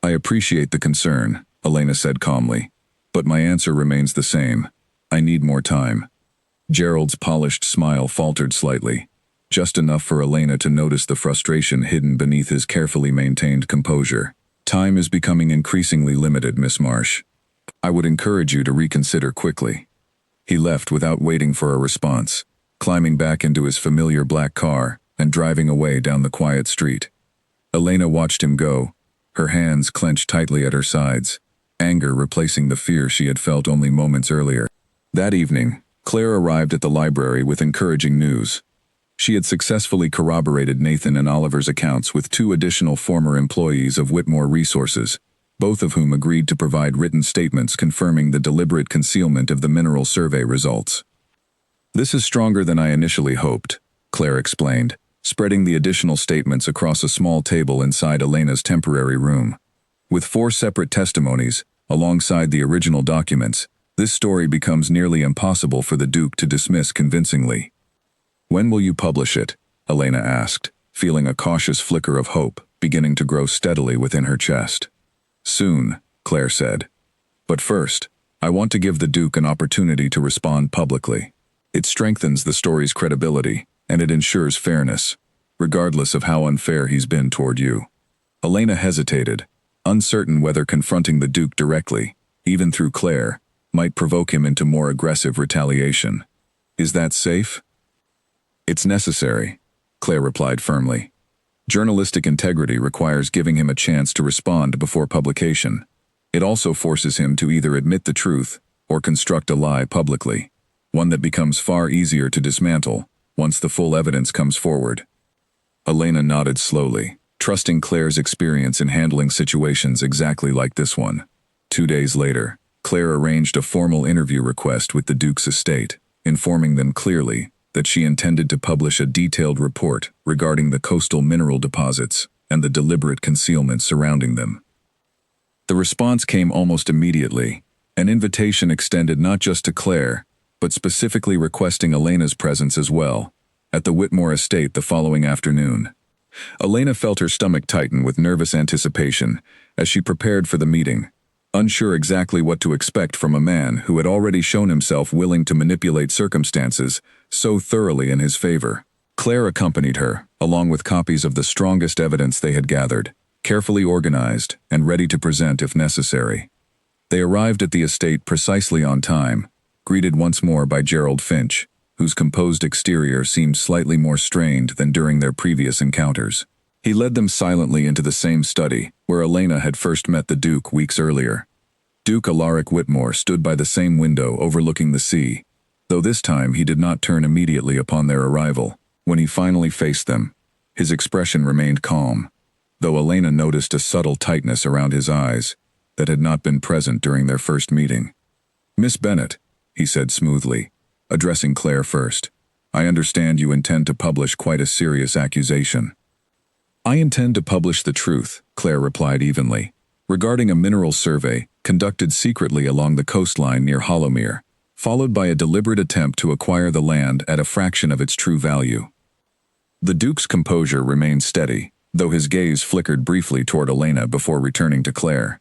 [SPEAKER 1] "I appreciate the concern," Elena said calmly, "but my answer remains the same. I need more time." Gerald's polished smile faltered slightly, just enough for Elena to notice the frustration hidden beneath his carefully maintained composure. "Time is becoming increasingly limited, Miss Marsh. I would encourage you to reconsider quickly." He left without waiting for a response, climbing back into his familiar black car and driving away down the quiet street. Elena watched him go, her hands clenched tightly at her sides, anger replacing the fear she had felt only moments earlier. That evening, Claire arrived at the library with encouraging news. She had successfully corroborated Nathan and Oliver's accounts with 2 additional former employees of Whitmore Resources, both of whom agreed to provide written statements confirming the deliberate concealment of the mineral survey results. "This is stronger than I initially hoped," Claire explained, spreading the additional statements across a small table inside Elena's temporary room. "With 4 separate testimonies, alongside the original documents, this story becomes nearly impossible for the Duke to dismiss convincingly." "When will you publish it?" Elena asked, feeling a cautious flicker of hope beginning to grow steadily within her chest. "Soon," Claire said. "But first, I want to give the Duke an opportunity to respond publicly. It strengthens the story's credibility, and it ensures fairness, regardless of how unfair he's been toward you." Elena hesitated, uncertain whether confronting the Duke directly, even through Claire, might provoke him into more aggressive retaliation. "Is that safe?" "It's necessary," Claire replied firmly. "Journalistic integrity requires giving him a chance to respond before publication. It also forces him to either admit the truth or construct a lie publicly, one that becomes far easier to dismantle once the full evidence comes forward." Elena nodded slowly, trusting Claire's experience in handling situations exactly like this one. 2 days later, Claire arranged a formal interview request with the Duke's estate, informing them clearly that she intended to publish a detailed report regarding the coastal mineral deposits and the deliberate concealment surrounding them. The response came almost immediately, an invitation extended not just to Claire, but specifically requesting Elena's presence as well, at the Whitmore estate the following afternoon. Elena felt her stomach tighten with nervous anticipation as she prepared for the meeting, unsure exactly what to expect from a man who had already shown himself willing to manipulate circumstances so thoroughly in his favor. Claire accompanied her, along with copies of the strongest evidence they had gathered, carefully organized and ready to present if necessary. They arrived at the estate precisely on time, greeted once more by Gerald Finch, whose composed exterior seemed slightly more strained than during their previous encounters. He led them silently into the same study where Elena had first met the Duke weeks earlier. Duke Alaric Whitmore stood by the same window overlooking the sea, though this time he did not turn immediately upon their arrival. When he finally faced them, his expression remained calm, though Elena noticed a subtle tightness around his eyes that had not been present during their first meeting. "Miss Bennet," he said smoothly, addressing Claire first, "I understand you intend to publish quite a serious accusation." "I intend to publish the truth," Claire replied evenly, "regarding a mineral survey conducted secretly along the coastline near Hollowmere, followed by a deliberate attempt to acquire the land at a fraction of its true value." The Duke's composure remained steady, though his gaze flickered briefly toward Elena before returning to Claire.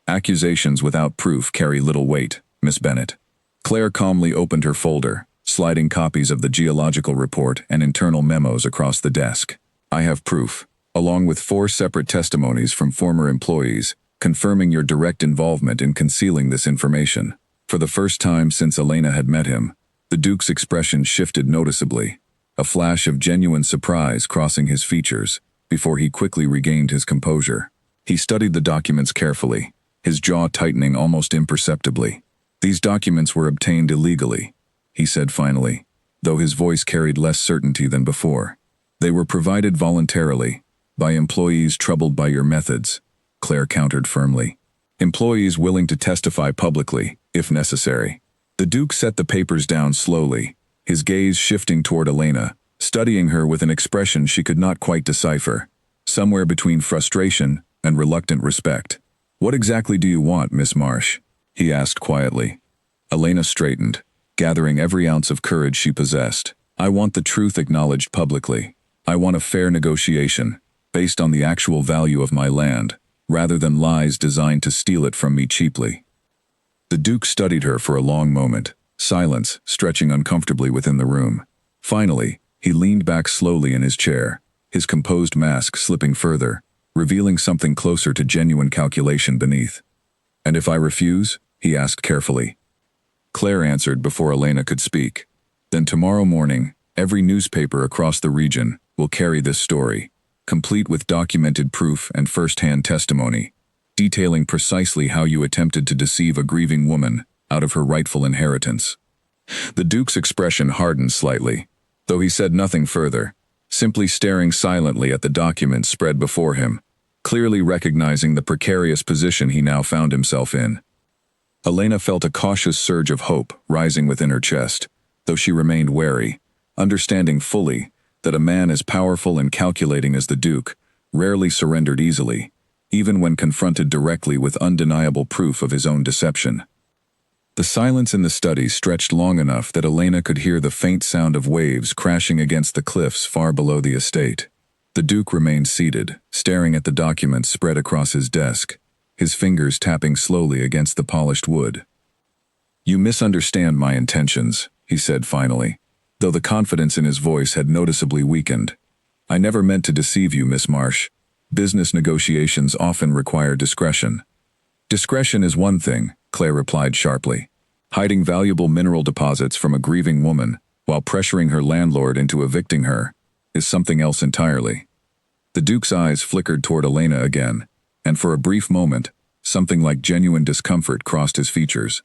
[SPEAKER 1] "Accusations without proof carry little weight, Miss Bennet." Claire calmly opened her folder, sliding copies of the geological report and internal memos across the desk. "I have proof, along with 4 separate testimonies from former employees, confirming your direct involvement in concealing this information." For the first time since Elena had met him, the Duke's expression shifted noticeably, a flash of genuine surprise crossing his features, before he quickly regained his composure. He studied the documents carefully, his jaw tightening almost imperceptibly. "These documents were obtained illegally," he said finally, though his voice carried less certainty than before. "They were provided voluntarily, by employees troubled by your methods," Claire countered firmly. "Employees willing to testify publicly, if necessary." The Duke set the papers down slowly, his gaze shifting toward Elena, studying her with an expression she could not quite decipher, somewhere between frustration and reluctant respect. "What exactly do you want, Miss Marsh?" he asked quietly. Elena straightened, gathering every ounce of courage she possessed. "I want the truth acknowledged publicly. I want a fair negotiation, based on the actual value of my land, rather than lies designed to steal it from me cheaply." The Duke studied her for a long moment, silence stretching uncomfortably within the room. Finally, he leaned back slowly in his chair, his composed mask slipping further, revealing something closer to genuine calculation beneath. "And if I refuse?" he asked carefully. Claire answered before Elena could speak. "Then tomorrow morning, every newspaper across the region will carry this story, complete with documented proof and first-hand testimony, detailing precisely how you attempted to deceive a grieving woman out of her rightful inheritance." The Duke's expression hardened slightly, though he said nothing further, simply staring silently at the documents spread before him, clearly recognizing the precarious position he now found himself in. Elena felt a cautious surge of hope rising within her chest, though she remained wary, understanding fully that a man as powerful and calculating as the Duke rarely surrendered easily, even when confronted directly with undeniable proof of his own deception. The silence in the study stretched long enough that Elena could hear the faint sound of waves crashing against the cliffs far below the estate. The Duke remained seated, staring at the documents spread across his desk, his fingers tapping slowly against the polished wood. "You misunderstand my intentions," he said finally, though the confidence in his voice had noticeably weakened. "I never meant to deceive you, Miss Marsh. Business negotiations often require discretion." "Discretion is one thing," Claire replied sharply. "Hiding valuable mineral deposits from a grieving woman, while pressuring her landlord into evicting her, is something else entirely." The Duke's eyes flickered toward Elena again, and for a brief moment, something like genuine discomfort crossed his features.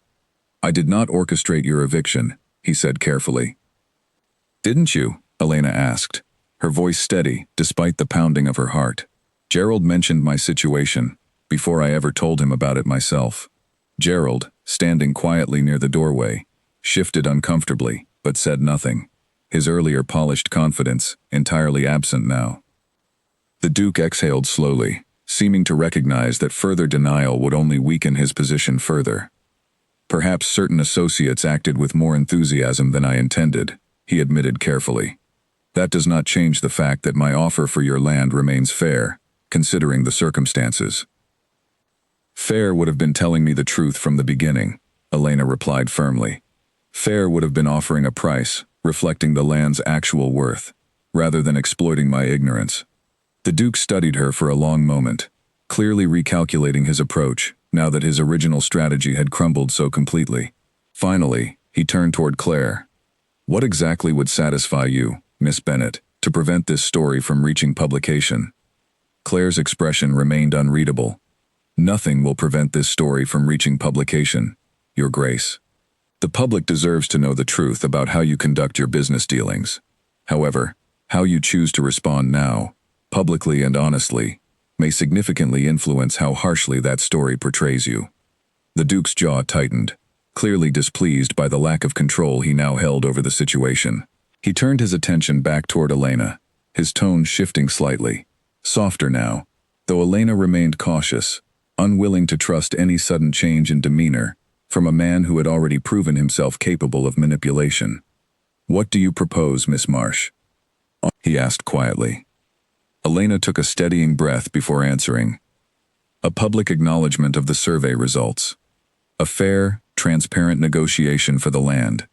[SPEAKER 1] "I did not orchestrate your eviction," he said carefully. "Didn't you?" Elena asked, her voice steady despite the pounding of her heart. "Gerald mentioned my situation, before I ever told him about it myself." Gerald, standing quietly near the doorway, shifted uncomfortably, but said nothing, his earlier polished confidence entirely absent now. The Duke exhaled slowly, seeming to recognize that further denial would only weaken his position further. "Perhaps certain associates acted with more enthusiasm than I intended," he admitted carefully. "That does not change the fact that my offer for your land remains fair, considering the circumstances." "Fair would have been telling me the truth from the beginning," Elena replied firmly. "Fair would have been offering a price, reflecting the land's actual worth, rather than exploiting my ignorance." The Duke studied her for a long moment, clearly recalculating his approach, now that his original strategy had crumbled so completely. Finally, he turned toward Claire. "What exactly would satisfy you, Miss Bennet, to prevent this story from reaching publication?" Claire's expression remained unreadable. "Nothing will prevent this story from reaching publication, Your Grace. The public deserves to know the truth about how you conduct your business dealings. However, how you choose to respond now, publicly and honestly, may significantly influence how harshly that story portrays you." The Duke's jaw tightened, clearly displeased by the lack of control he now held over the situation. He turned his attention back toward Elena, his tone shifting slightly, softer now, though Elena remained cautious, unwilling to trust any sudden change in demeanor from a man who had already proven himself capable of manipulation. "What do you propose, Miss Marsh?" he asked quietly. Elena took a steadying breath before answering. "A public acknowledgement of the survey results. A fair, transparent negotiation for the land,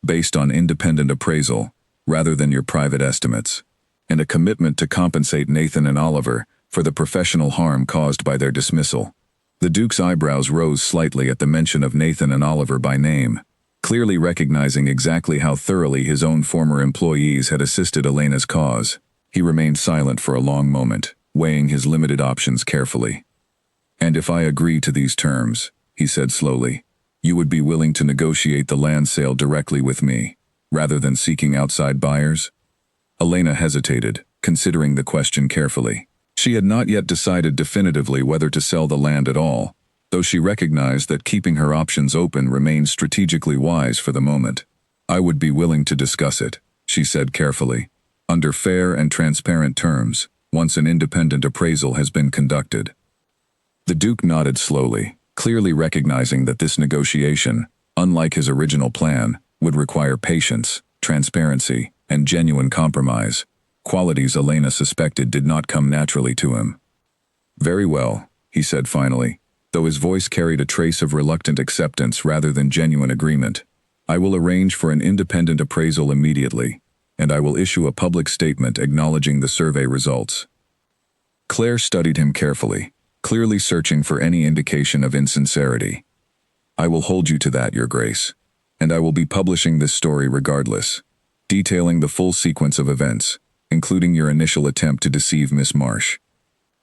[SPEAKER 1] based on independent appraisal, rather than your private estimates, and a commitment to compensate Nathan and Oliver for the professional harm caused by their dismissal." The Duke's eyebrows rose slightly at the mention of Nathan and Oliver by name, clearly recognizing exactly how thoroughly his own former employees had assisted Elena's cause. He remained silent for a long moment, weighing his limited options carefully. "And if I agree to these terms," he said slowly, "you would be willing to negotiate the land sale directly with me, rather than seeking outside buyers?" Elena hesitated, considering the question carefully. She had not yet decided definitively whether to sell the land at all, though she recognized that keeping her options open remained strategically wise for the moment. "I would be willing to discuss it," she said carefully, "under fair and transparent terms, once an independent appraisal has been conducted." The Duke nodded slowly, clearly recognizing that this negotiation, unlike his original plan, would require patience, transparency, and genuine compromise, qualities Elena suspected did not come naturally to him. "Very well," he said finally, though his voice carried a trace of reluctant acceptance rather than genuine agreement. "I will arrange for an independent appraisal immediately, and I will issue a public statement acknowledging the survey results." Claire studied him carefully, clearly searching for any indication of insincerity. "I will hold you to that, Your Grace, and I will be publishing this story regardless, detailing the full sequence of events, including your initial attempt to deceive Miss Marsh.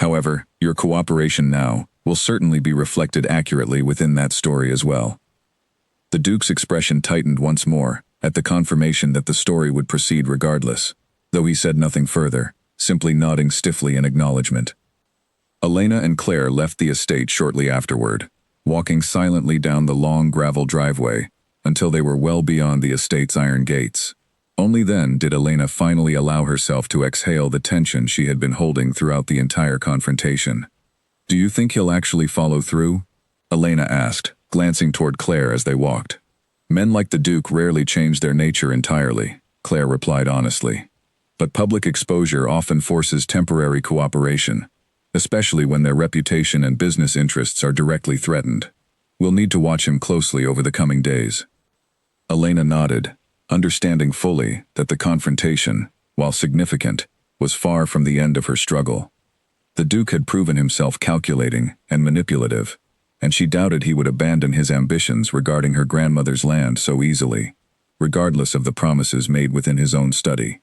[SPEAKER 1] However, your cooperation now will certainly be reflected accurately within that story as well." The Duke's expression tightened once more at the confirmation that the story would proceed regardless, though he said nothing further, simply nodding stiffly in acknowledgement. Elena and Claire left the estate shortly afterward, walking silently down the long gravel driveway until they were well beyond the estate's iron gates. Only then did Elena finally allow herself to exhale the tension she had been holding throughout the entire confrontation. "Do you think he'll actually follow through?" Elena asked, glancing toward Claire as they walked. "Men like the Duke rarely change their nature entirely," Claire replied honestly. "But public exposure often forces temporary cooperation, especially when their reputation and business interests are directly threatened. We'll need to watch him closely over the coming days." Elena nodded, understanding fully that the confrontation, while significant, was far from the end of her struggle. The Duke had proven himself calculating and manipulative, and she doubted he would abandon his ambitions regarding her grandmother's land so easily, regardless of the promises made within his own study.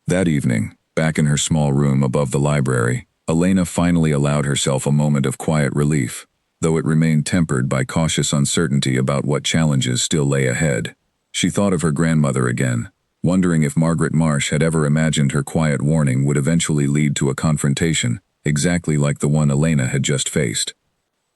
[SPEAKER 1] That evening, back in her small room above the library, Elena finally allowed herself a moment of quiet relief, though it remained tempered by cautious uncertainty about what challenges still lay ahead. She thought of her grandmother again, wondering if Margaret Marsh had ever imagined her quiet warning would eventually lead to a confrontation, exactly like the one Elena had just faced.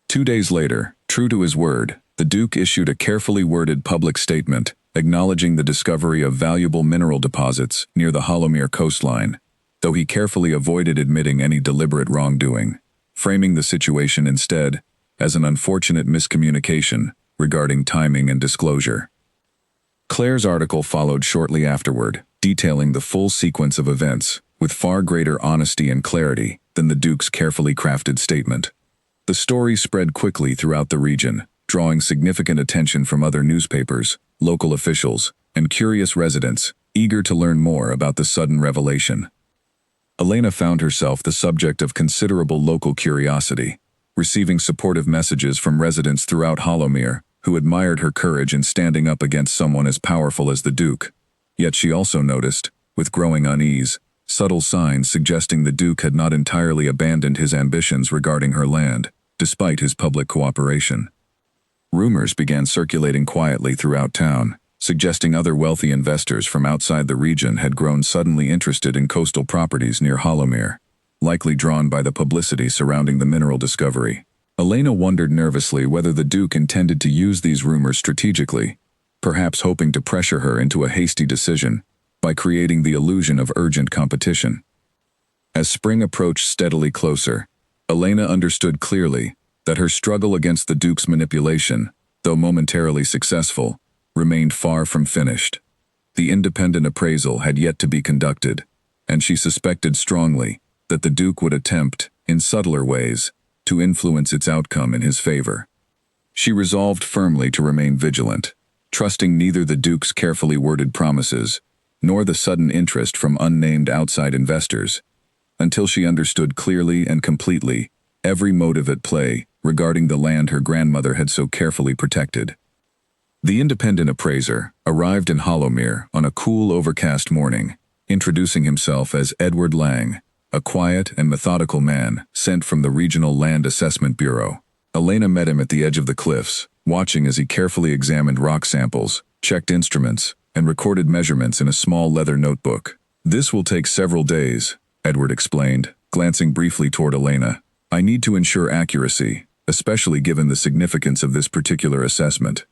[SPEAKER 1] 2 days later, true to his word, the Duke issued a carefully worded public statement, acknowledging the discovery of valuable mineral deposits near the Hollowmere coastline, though he carefully avoided admitting any deliberate wrongdoing, framing the situation instead as an unfortunate miscommunication regarding timing and disclosure. Claire's article followed shortly afterward, detailing the full sequence of events, with far greater honesty and clarity than the Duke's carefully crafted statement. The story spread quickly throughout the region, drawing significant attention from other newspapers, local officials, and curious residents, eager to learn more about the sudden revelation. Elena found herself the subject of considerable local curiosity, receiving supportive messages from residents throughout Hollowmere who admired her courage in standing up against someone as powerful as the Duke. Yet she also noticed, with growing unease, subtle signs suggesting the Duke had not entirely abandoned his ambitions regarding her land, despite his public cooperation. Rumors began circulating quietly throughout town, suggesting other wealthy investors from outside the region had grown suddenly interested in coastal properties near Hollowmere, likely drawn by the publicity surrounding the mineral discovery. Elena wondered nervously whether the Duke intended to use these rumors strategically, perhaps hoping to pressure her into a hasty decision by creating the illusion of urgent competition. As spring approached steadily closer, Elena understood clearly that her struggle against the Duke's manipulation, though momentarily successful, remained far from finished. The independent appraisal had yet to be conducted, and she suspected strongly that the Duke would attempt, in subtler ways, to influence its outcome in his favor. She resolved firmly to remain vigilant, trusting neither the Duke's carefully worded promises nor the sudden interest from unnamed outside investors, until she understood clearly and completely every motive at play regarding the land her grandmother had so carefully protected. The independent appraiser arrived in Hollowmere on a cool, overcast morning, introducing himself as Edward Lang, a quiet and methodical man sent from the Regional Land Assessment Bureau. Elena met him at the edge of the cliffs, watching as he carefully examined rock samples, checked instruments, and recorded measurements in a small leather notebook. "This will take several days," Edward explained, glancing briefly toward Elena. "I need to ensure accuracy, especially given the significance of this particular assessment."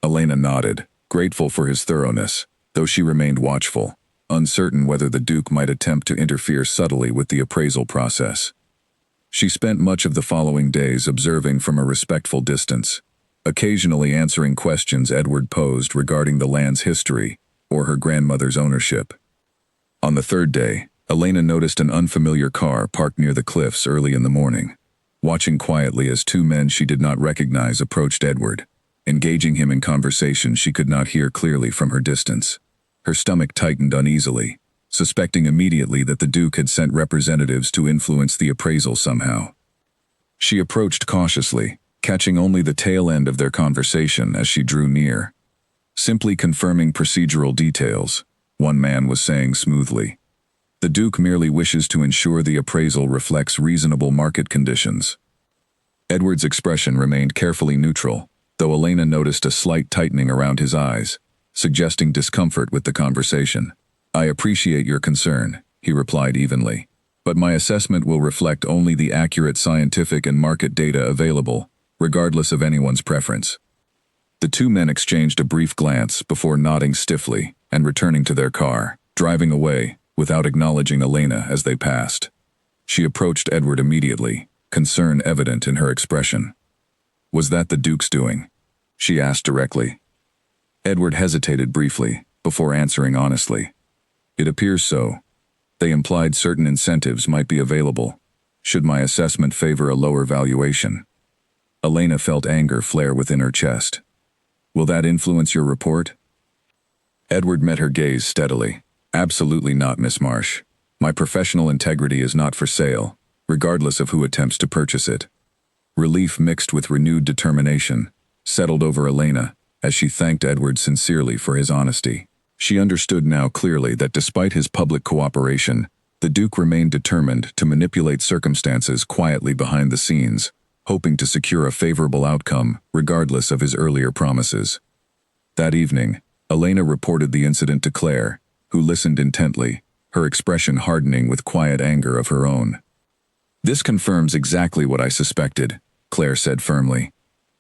[SPEAKER 1] Elena nodded, grateful for his thoroughness, though she remained watchful, uncertain whether the Duke might attempt to interfere subtly with the appraisal process. She spent much of the following days observing from a respectful distance, occasionally answering questions Edward posed regarding the land's history or her grandmother's ownership. On the third day, Elena noticed an unfamiliar car parked near the cliffs early in the morning, watching quietly as two men she did not recognize approached Edward, engaging him in conversation she could not hear clearly from her distance. Her stomach tightened uneasily, suspecting immediately that the Duke had sent representatives to influence the appraisal somehow. She approached cautiously, catching only the tail end of their conversation as she drew near. "Simply confirming procedural details," one man was saying smoothly. "The Duke merely wishes to ensure the appraisal reflects reasonable market conditions." Edward's expression remained carefully neutral, though Elena noticed a slight tightening around his eyes, suggesting discomfort with the conversation. "I appreciate your concern," he replied evenly, "but my assessment will reflect only the accurate scientific and market data available, regardless of anyone's preference." The two men exchanged a brief glance before nodding stiffly and returning to their car, driving away without acknowledging Elena as they passed. She approached Edward immediately, concern evident in her expression. "Was that the Duke's doing?" she asked directly. Edward hesitated briefly before answering honestly. "It appears so. They implied certain incentives might be available, should my assessment favor a lower valuation." Elena felt anger flare within her chest. "Will that influence your report?" Edward met her gaze steadily. "Absolutely not, Miss Marsh. My professional integrity is not for sale, regardless of who attempts to purchase it." Relief mixed with renewed determination settled over Elena as she thanked Edward sincerely for his honesty. She understood now clearly that despite his public cooperation, the Duke remained determined to manipulate circumstances quietly behind the scenes, hoping to secure a favorable outcome regardless of his earlier promises. That evening, Elena reported the incident to Claire, who listened intently, her expression hardening with quiet anger of her own. "This confirms exactly what I suspected," Claire said firmly.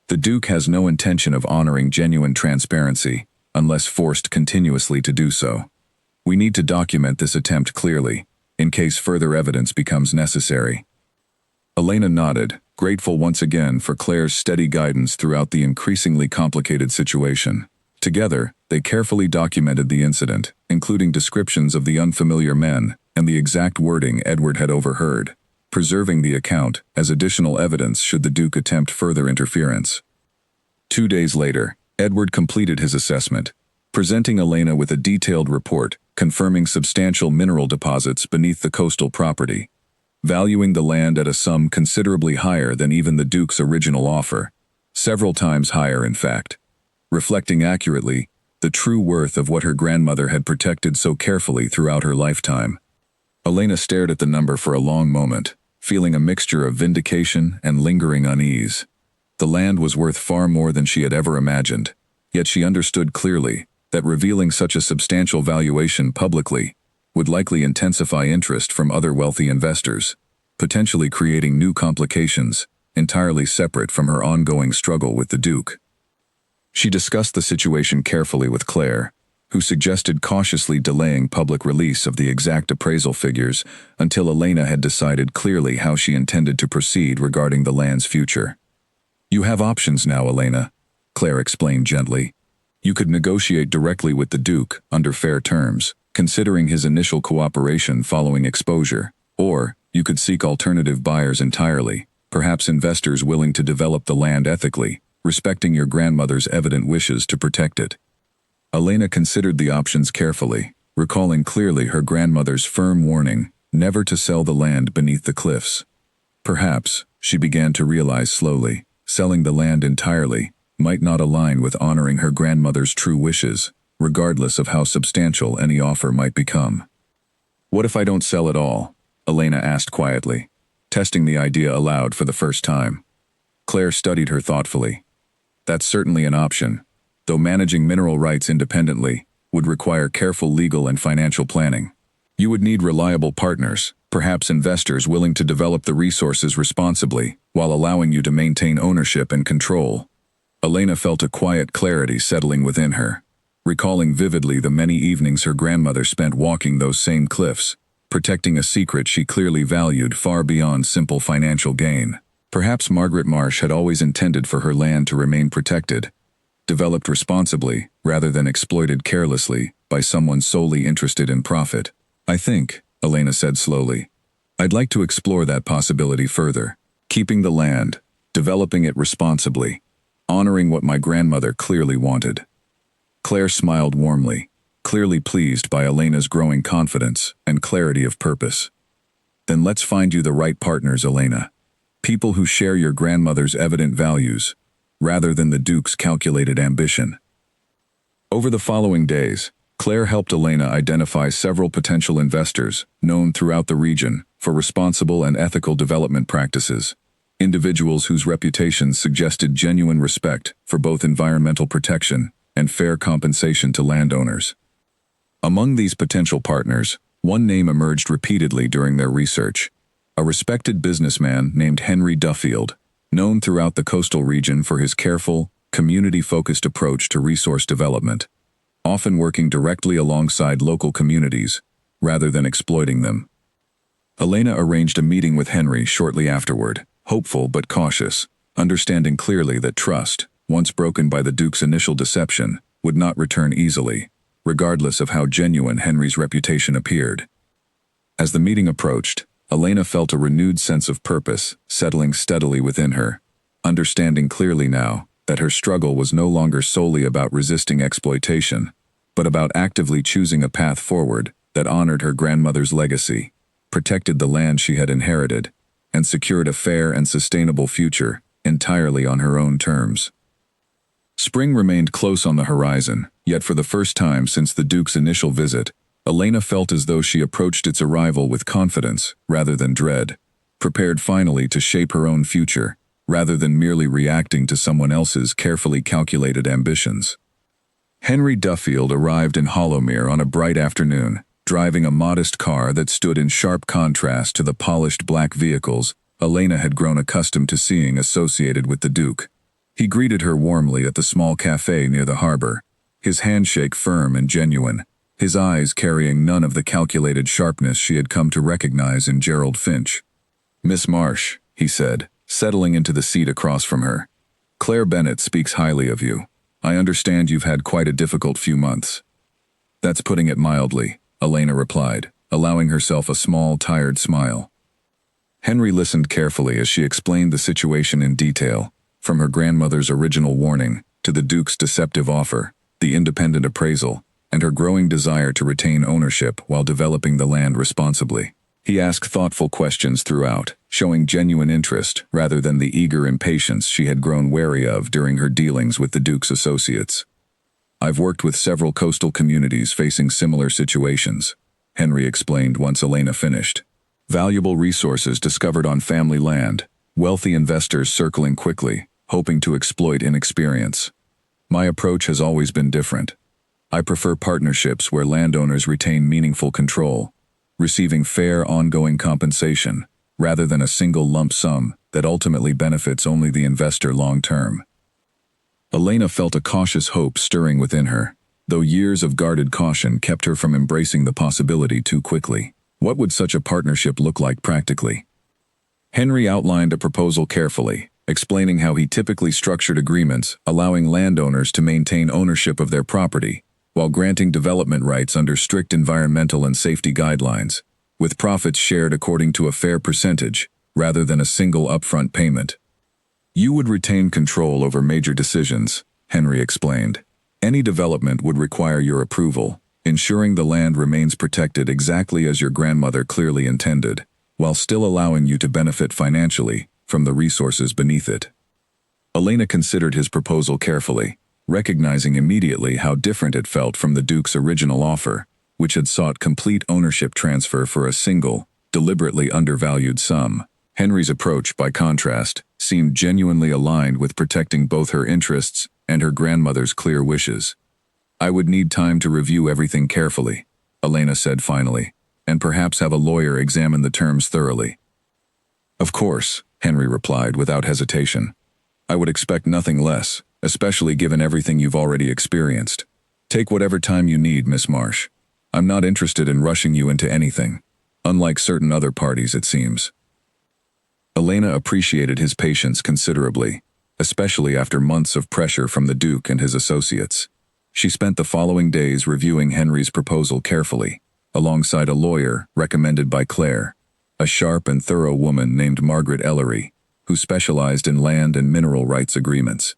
[SPEAKER 1] "The Duke has no intention of honoring genuine transparency, unless forced continuously to do so. We need to document this attempt clearly, in case further evidence becomes necessary." Elena nodded, grateful once again for Claire's steady guidance throughout the increasingly complicated situation. Together, they carefully documented the incident, including descriptions of the unfamiliar men and the exact wording Edward had overheard, preserving the account as additional evidence should the Duke attempt further interference. 2 days later, Edward completed his assessment, presenting Elena with a detailed report confirming substantial mineral deposits beneath the coastal property, valuing the land at a sum considerably higher than even the Duke's original offer, several times higher in fact, reflecting accurately the true worth of what her grandmother had protected so carefully throughout her lifetime. Elena stared at the number for a long moment, feeling a mixture of vindication and lingering unease. The land was worth far more than she had ever imagined, yet she understood clearly that revealing such a substantial valuation publicly would likely intensify interest from other wealthy investors, potentially creating new complications entirely separate from her ongoing struggle with the Duke. She discussed the situation carefully with Claire, who suggested cautiously delaying public release of the exact appraisal figures until Elena had decided clearly how she intended to proceed regarding the land's future. "You have options now, Elena," Claire explained gently. "You could negotiate directly with the Duke under fair terms, considering his initial cooperation following exposure, or you could seek alternative buyers entirely, perhaps investors willing to develop the land ethically, respecting your grandmother's evident wishes to protect it." Elena considered the options carefully, recalling clearly her grandmother's firm warning never to sell the land beneath the cliffs. Perhaps, she began to realize slowly, selling the land entirely might not align with honoring her grandmother's true wishes, regardless of how substantial any offer might become. What if I don't sell at all? Elena asked quietly, testing the idea aloud for the first time. Claire studied her thoughtfully. That's certainly an option, though managing mineral rights independently would require careful legal and financial planning. You would need reliable partners, perhaps investors willing to develop the resources responsibly while allowing you to maintain ownership and control. Elena felt a quiet clarity settling within her, recalling vividly the many evenings her grandmother spent walking those same cliffs, protecting a secret she clearly valued far beyond simple financial gain. Perhaps Margaret Marsh had always intended for her land to remain protected, developed responsibly rather than exploited carelessly by someone solely interested in profit. I think, Elena said slowly, I'd like to explore that possibility further, keeping the land, developing it responsibly, honoring what my grandmother clearly wanted. Claire smiled warmly, clearly pleased by Elena's growing confidence and clarity of purpose. Then let's find you the right partners, Elena. People who share your grandmother's evident values, rather than the Duke's calculated ambition. Over the following days, Claire helped Elena identify several potential investors known throughout the region for responsible and ethical development practices, individuals whose reputations suggested genuine respect for both environmental protection and fair compensation to landowners. Among these potential partners, one name emerged repeatedly during their research: a respected businessman named Henry Duffield, known throughout the coastal region for his careful, community-focused approach to resource development, often working directly alongside local communities, rather than exploiting them. Elena arranged a meeting with Henry shortly afterward, hopeful but cautious, understanding clearly that trust, once broken by the Duke's initial deception, would not return easily, regardless of how genuine Henry's reputation appeared. As the meeting approached, Elena felt a renewed sense of purpose settling steadily within her, understanding clearly now that her struggle was no longer solely about resisting exploitation, but about actively choosing a path forward that honored her grandmother's legacy, protected the land she had inherited, and secured a fair and sustainable future entirely on her own terms. Spring remained close on the horizon, yet for the first time since the Duke's initial visit, Elena felt as though she approached its arrival with confidence rather than dread, prepared finally to shape her own future, rather than merely reacting to someone else's carefully calculated ambitions. Henry Duffield arrived in Hollowmere on a bright afternoon, driving a modest car that stood in sharp contrast to the polished black vehicles Elena had grown accustomed to seeing associated with the Duke. He greeted her warmly at the small cafe near the harbor, his handshake firm and genuine, his eyes carrying none of the calculated sharpness she had come to recognize in Gerald Finch. "Miss Marsh," he said, settling into the seat across from her. "Claire Bennett speaks highly of you. I understand you've had quite a difficult few months." "That's putting it mildly," Elena replied, allowing herself a small, tired smile. Henry listened carefully as she explained the situation in detail, from her grandmother's original warning to the Duke's deceptive offer, the independent appraisal, and her growing desire to retain ownership while developing the land responsibly. He asked thoughtful questions throughout, showing genuine interest rather than the eager impatience she had grown wary of during her dealings with the Duke's associates. "I've worked with several coastal communities facing similar situations," Henry explained once Elena finished. "Valuable resources discovered on family land, wealthy investors circling quickly, hoping to exploit inexperience. My approach has always been different. I prefer partnerships where landowners retain meaningful control, receiving fair ongoing compensation, rather than a single lump sum that ultimately benefits only the investor long-term." Elena felt a cautious hope stirring within her, though years of guarded caution kept her from embracing the possibility too quickly. What would such a partnership look like practically? Henry outlined a proposal carefully, explaining how he typically structured agreements allowing landowners to maintain ownership of their property, while granting development rights under strict environmental and safety guidelines, with profits shared according to a fair percentage, rather than a single upfront payment. "You would retain control over major decisions," Henry explained. "Any development would require your approval, ensuring the land remains protected exactly as your grandmother clearly intended, while still allowing you to benefit financially from the resources beneath it." Elena considered his proposal carefully, recognizing immediately how different it felt from the Duke's original offer, which had sought complete ownership transfer for a single, deliberately undervalued sum. Henry's approach, by contrast, seemed genuinely aligned with protecting both her interests and her grandmother's clear wishes. "I would need time to review everything carefully," Elena said finally, "and perhaps have a lawyer examine the terms thoroughly." "Of course," Henry replied without hesitation. "I would expect nothing less, especially given everything you've already experienced. Take whatever time you need, Miss Marsh. I'm not interested in rushing you into anything, unlike certain other parties, it seems." Elena appreciated his patience considerably, especially after months of pressure from the Duke and his associates. She spent the following days reviewing Henry's proposal carefully, alongside a lawyer recommended by Claire, a sharp and thorough woman named Margaret Ellery, who specialized in land and mineral rights agreements.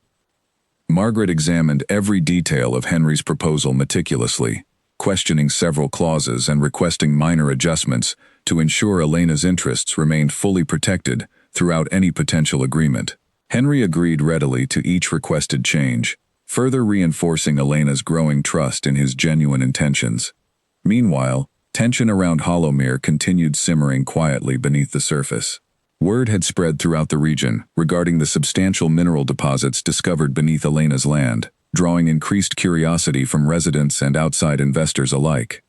[SPEAKER 1] Margaret examined every detail of Henry's proposal meticulously, questioning several clauses and requesting minor adjustments to ensure Elena's interests remained fully protected throughout any potential agreement. Henry agreed readily to each requested change, further reinforcing Elena's growing trust in his genuine intentions. Meanwhile, tension around Hollowmere continued simmering quietly beneath the surface. Word had spread throughout the region regarding the substantial mineral deposits discovered beneath Elena's land, drawing increased curiosity from residents and outside investors alike.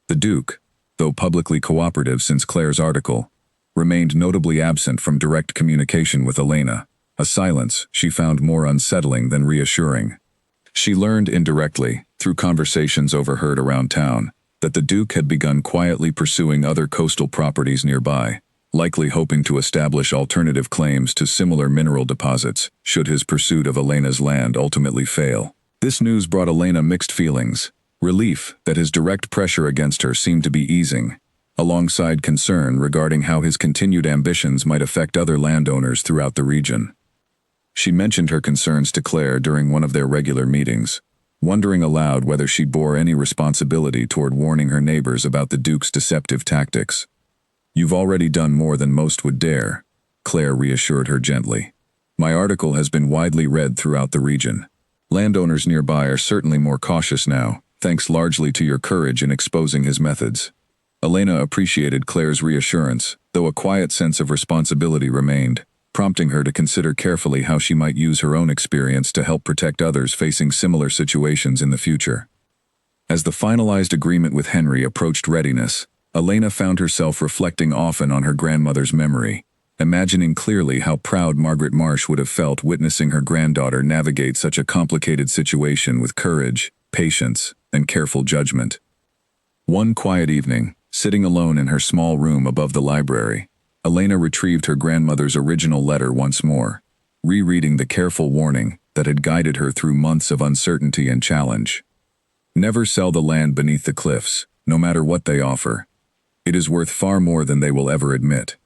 [SPEAKER 1] The Duke, though publicly cooperative since Claire's article, remained notably absent from direct communication with Elena, a silence she found more unsettling than reassuring. She learned indirectly, through conversations overheard around town, that the Duke had begun quietly pursuing other coastal properties nearby, likely hoping to establish alternative claims to similar mineral deposits should his pursuit of Elena's land ultimately fail. This news brought Elena mixed feelings: relief that his direct pressure against her seemed to be easing, alongside concern regarding how his continued ambitions might affect other landowners throughout the region. She mentioned her concerns to Claire during one of their regular meetings, wondering aloud whether she bore any responsibility toward warning her neighbors about the Duke's deceptive tactics. "You've already done more than most would dare," Claire reassured her gently. "My article has been widely read throughout the region. Landowners nearby are certainly more cautious now, thanks largely to your courage in exposing his methods." Elena appreciated Claire's reassurance, though a quiet sense of responsibility remained, prompting her to consider carefully how she might use her own experience to help protect others facing similar situations in the future. As the finalized agreement with Henry approached readiness, Elena found herself reflecting often on her grandmother's memory, imagining clearly how proud Margaret Marsh would have felt witnessing her granddaughter navigate such a complicated situation with courage, patience, and careful judgment. One quiet evening, sitting alone in her small room above the library, Elena retrieved her grandmother's original letter once more, rereading the careful warning that had guided her through months of uncertainty and challenge. "Never sell the land beneath the cliffs, no matter what they offer. It is worth far more than they will ever admit."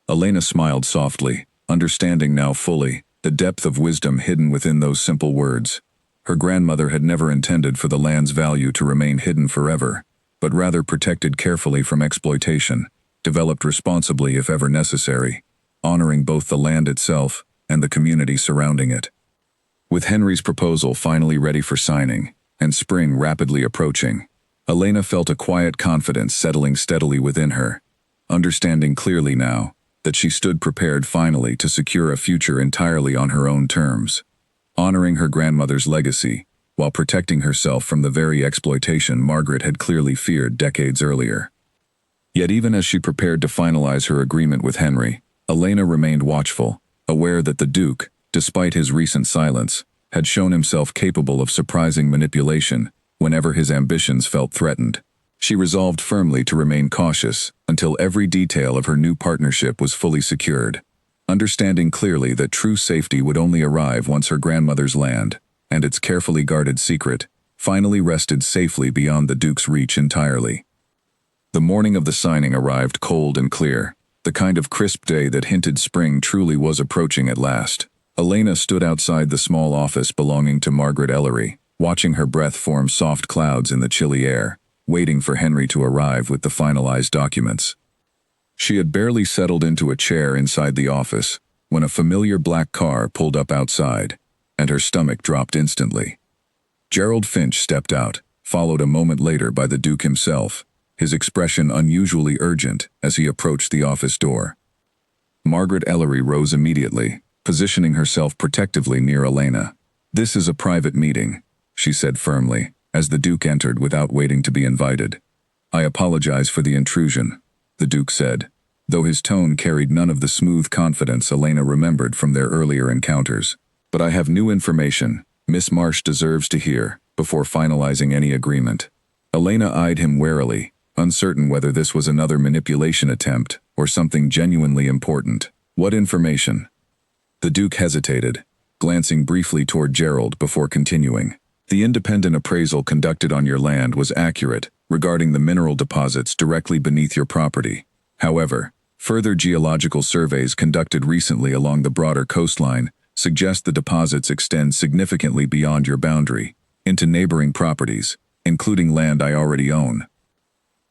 [SPEAKER 1] Elena smiled softly, understanding now fully the depth of wisdom hidden within those simple words. Her grandmother had never intended for the land's value to remain hidden forever, but rather protected carefully from exploitation, developed responsibly if ever necessary, honoring both the land itself and the community surrounding it. With Henry's proposal finally ready for signing, and spring rapidly approaching, Elena felt a quiet confidence settling steadily within her, understanding clearly now that she stood prepared finally to secure a future entirely on her own terms, honoring her grandmother's legacy while protecting herself from the very exploitation Margaret had clearly feared decades earlier. Yet even as she prepared to finalize her agreement with Henry, Elena remained watchful, aware that the Duke, despite his recent silence, had shown himself capable of surprising manipulation whenever his ambitions felt threatened. She resolved firmly to remain cautious until every detail of her new partnership was fully secured, understanding clearly that true safety would only arrive once her grandmother's land, and its carefully guarded secret, finally rested safely beyond the Duke's reach entirely. The morning of the signing arrived cold and clear, the kind of crisp day that hinted spring truly was approaching at last. Elena stood outside the small office belonging to Margaret Ellery, watching her breath form soft clouds in the chilly air, waiting for Henry to arrive with the finalized documents. She had barely settled into a chair inside the office when a familiar black car pulled up outside, and her stomach dropped instantly. Gerald Finch stepped out, followed a moment later by the Duke himself, his expression unusually urgent as he approached the office door. Margaret Ellery rose immediately, positioning herself protectively near Elena. "This is a private meeting," she said firmly, as the Duke entered without waiting to be invited. "I apologize for the intrusion," the Duke said, though his tone carried none of the smooth confidence Elena remembered from their earlier encounters. "But I have new information Miss Marsh deserves to hear before finalizing any agreement." Elena eyed him warily, uncertain whether this was another manipulation attempt or something genuinely important. "What information?" The Duke hesitated, glancing briefly toward Gerald before continuing. "The independent appraisal conducted on your land was accurate regarding the mineral deposits directly beneath your property. However, further geological surveys conducted recently along the broader coastline suggest the deposits extend significantly beyond your boundary, into neighboring properties, including land I already own."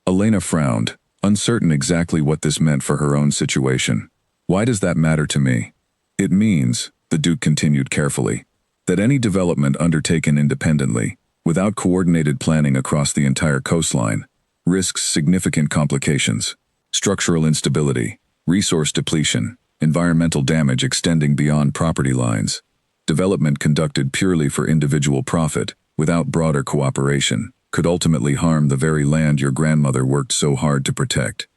[SPEAKER 1] Elena frowned, uncertain exactly what this meant for her own situation. "Why does that matter to me?" "It means," the Duke continued carefully, "that any development undertaken independently, without coordinated planning across the entire coastline, risks significant complications. Structural instability, resource depletion, environmental damage extending beyond property lines. Development conducted purely for individual profit, without broader cooperation, could ultimately harm the very land your grandmother worked so hard to protect."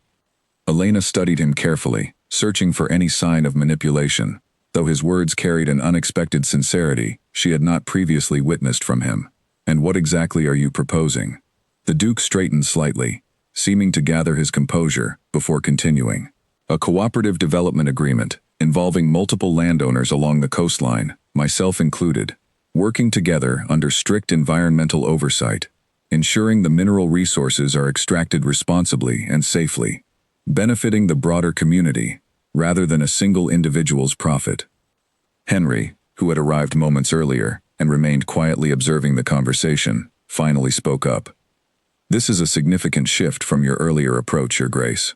[SPEAKER 1] Elena studied him carefully, searching for any sign of manipulation, though his words carried an unexpected sincerity she had not previously witnessed from him. "And what exactly are you proposing?" The Duke straightened slightly, seeming to gather his composure before continuing. "A cooperative development agreement involving multiple landowners along the coastline, myself included, working together under strict environmental oversight, ensuring the mineral resources are extracted responsibly and safely, benefiting the broader community, rather than a single individual's profit." Henry, who had arrived moments earlier and remained quietly observing the conversation, finally spoke up. "This is a significant shift from your earlier approach, Your Grace."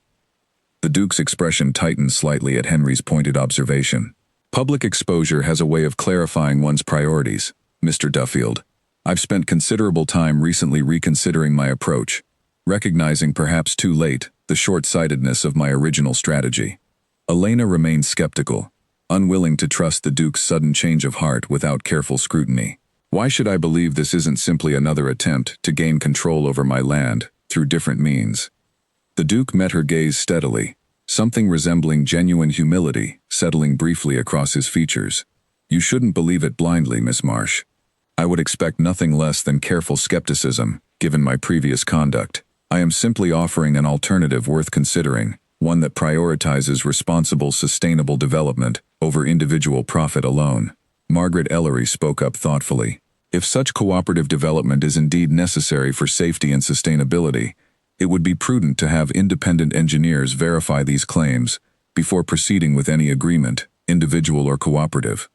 [SPEAKER 1] The Duke's expression tightened slightly at Henry's pointed observation. "Public exposure has a way of clarifying one's priorities, Mr. Duffield. I've spent considerable time recently reconsidering my approach, recognizing perhaps too late the short-sightedness of my original strategy." Elena remained skeptical, unwilling to trust the Duke's sudden change of heart without careful scrutiny. "Why should I believe this isn't simply another attempt to gain control over my land through different means?" The Duke met her gaze steadily, something resembling genuine humility settling briefly across his features. "You shouldn't believe it blindly, Miss Marsh. I would expect nothing less than careful skepticism, given my previous conduct. I am simply offering an alternative worth considering, one that prioritizes responsible, sustainable development over individual profit alone." Margaret Ellery spoke up thoughtfully. "If such cooperative development is indeed necessary for safety and sustainability, it would be prudent to have independent engineers verify these claims before proceeding with any agreement, individual or cooperative."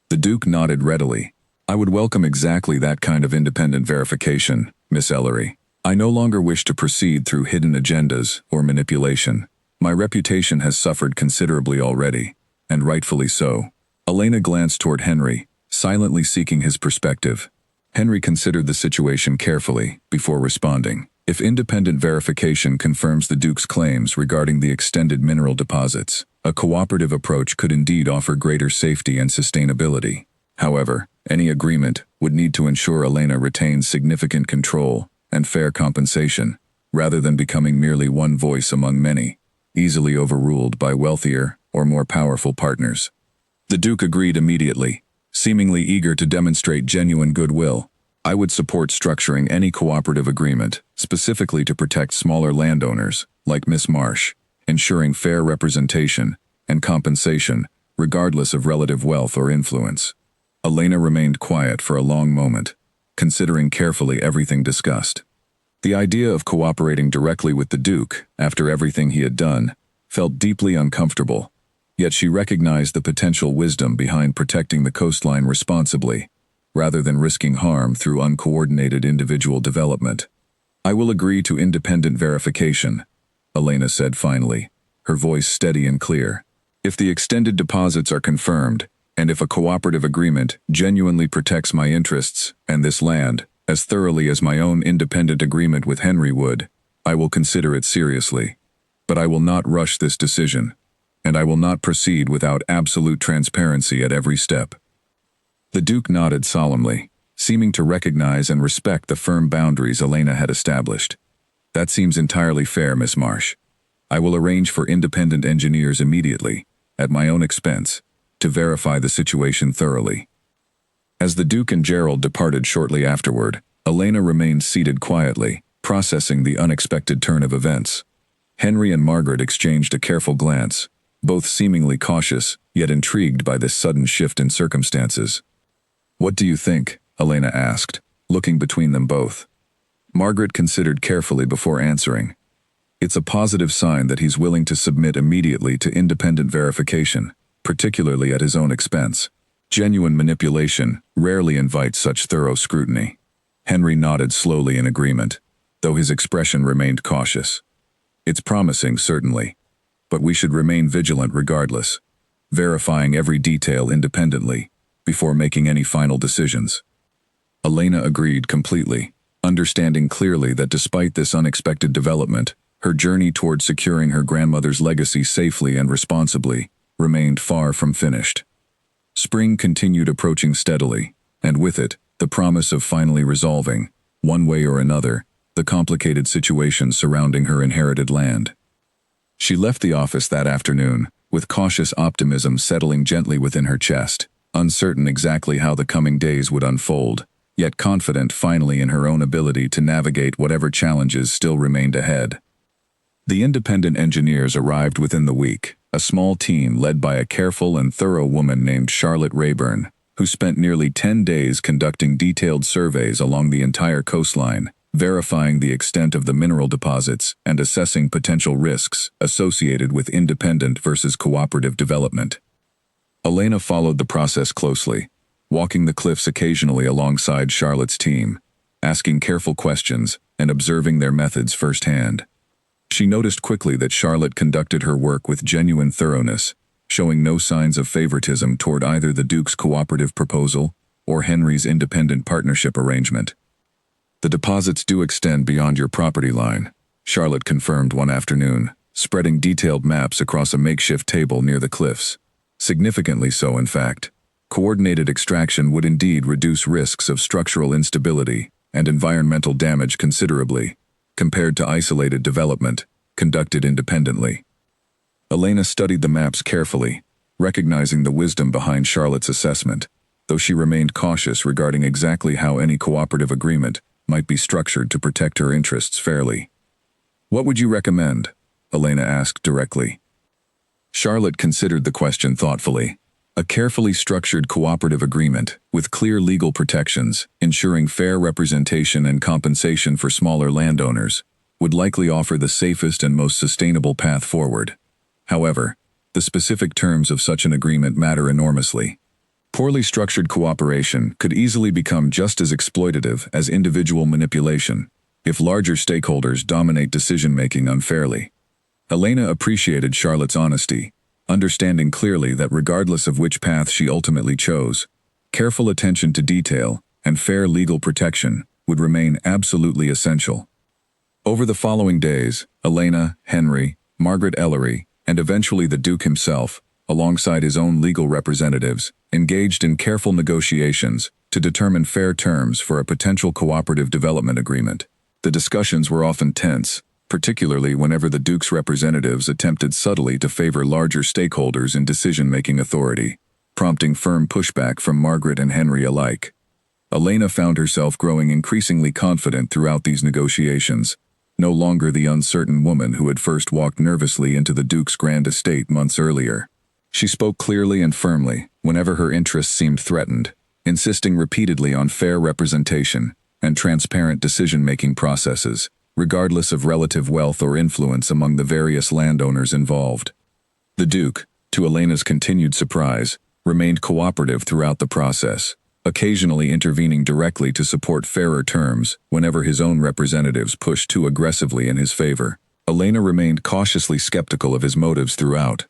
[SPEAKER 1] The Duke nodded readily. "I would welcome exactly that kind of independent verification, Miss Ellery. I no longer wish to proceed through hidden agendas or manipulation. My reputation has suffered considerably already, and rightfully so." Elena glanced toward Henry, silently seeking his perspective. Henry considered the situation carefully before responding. "If independent verification confirms the Duke's claims regarding the extended mineral deposits, a cooperative approach could indeed offer greater safety and sustainability. However, any agreement would need to ensure Elena retains significant control and fair compensation, rather than becoming merely one voice among many, easily overruled by wealthier or more powerful partners." The Duke agreed immediately, seemingly eager to demonstrate genuine goodwill. "I would support structuring any cooperative agreement, specifically to protect smaller landowners, like Miss Marsh, ensuring fair representation and compensation, regardless of relative wealth or influence." Elena remained quiet for a long moment, considering carefully everything discussed. The idea of cooperating directly with the Duke, after everything he had done, felt deeply uncomfortable, yet she recognized the potential wisdom behind protecting the coastline responsibly, rather than risking harm through uncoordinated individual development. "I will agree to independent verification," Elena said finally, her voice steady and clear. "If the extended deposits are confirmed, and if a cooperative agreement genuinely protects my interests and this land, As thoroughly as my own independent agreement with Henry would, I will consider it seriously. But I will not rush this decision, and I will not proceed without absolute transparency at every step." The Duke nodded solemnly, seeming to recognize and respect the firm boundaries Elena had established. "That seems entirely fair, Miss Marsh. I will arrange for independent engineers immediately, at my own expense, to verify the situation thoroughly." As the Duke and Gerald departed shortly afterward, Elena remained seated quietly, processing the unexpected turn of events. Henry and Margaret exchanged a careful glance, both seemingly cautious, yet intrigued by this sudden shift in circumstances. "What do you think?" Elena asked, looking between them both. Margaret considered carefully before answering. "It's a positive sign that he's willing to submit immediately to independent verification, particularly at his own expense. Genuine manipulation rarely invites such thorough scrutiny." Henry nodded slowly in agreement, though his expression remained cautious. "It's promising, certainly, but we should remain vigilant regardless, verifying every detail independently before making any final decisions." Elena agreed completely, understanding clearly that despite this unexpected development, her journey toward securing her grandmother's legacy safely and responsibly remained far from finished. Spring continued approaching steadily, and with it, the promise of finally resolving, one way or another, the complicated situation surrounding her inherited land. She left the office that afternoon, with cautious optimism settling gently within her chest, uncertain exactly how the coming days would unfold, yet confident finally in her own ability to navigate whatever challenges still remained ahead. The independent engineers arrived within the week, a small team led by a careful and thorough woman named Charlotte Rayburn, who spent nearly 10 days conducting detailed surveys along the entire coastline, verifying the extent of the mineral deposits and assessing potential risks associated with independent versus cooperative development. Elena followed the process closely, walking the cliffs occasionally alongside Charlotte's team, asking careful questions and observing their methods firsthand. She noticed quickly that Charlotte conducted her work with genuine thoroughness, showing no signs of favoritism toward either the Duke's cooperative proposal or Henry's independent partnership arrangement. "The deposits do extend beyond your property line," Charlotte confirmed one afternoon, spreading detailed maps across a makeshift table near the cliffs. Significantly so, in fact. Coordinated extraction would indeed reduce risks of structural instability and environmental damage considerably, compared to isolated development, conducted independently. Elena studied the maps carefully, recognizing the wisdom behind Charlotte's assessment, though she remained cautious regarding exactly how any cooperative agreement might be structured to protect her interests fairly. "What would you recommend?" Elena asked directly. Charlotte considered the question thoughtfully. A carefully structured cooperative agreement, with clear legal protections, ensuring fair representation and compensation for smaller landowners, would likely offer the safest and most sustainable path forward. However, the specific terms of such an agreement matter enormously. Poorly structured cooperation could easily become just as exploitative as individual manipulation, if larger stakeholders dominate decision-making unfairly. Elena appreciated Charlotte's honesty, understanding clearly that regardless of which path she ultimately chose, careful attention to detail and fair legal protection would remain absolutely essential. Over the following days, Elena, Henry, Margaret Ellery, and eventually the Duke himself, alongside his own legal representatives, engaged in careful negotiations to determine fair terms for a potential cooperative development agreement. The discussions were often tense, particularly whenever the Duke's representatives attempted subtly to favor larger stakeholders in decision-making authority, prompting firm pushback from Margaret and Henry alike. Elena found herself growing increasingly confident throughout these negotiations, no longer the uncertain woman who had first walked nervously into the Duke's grand estate months earlier. She spoke clearly and firmly whenever her interests seemed threatened, insisting repeatedly on fair representation and transparent decision-making processes, regardless of relative wealth or influence among the various landowners involved. The Duke, to Elena's continued surprise, remained cooperative throughout the process, occasionally intervening directly to support fairer terms whenever his own representatives pushed too aggressively in his favor. Elena remained cautiously skeptical of his motives throughout,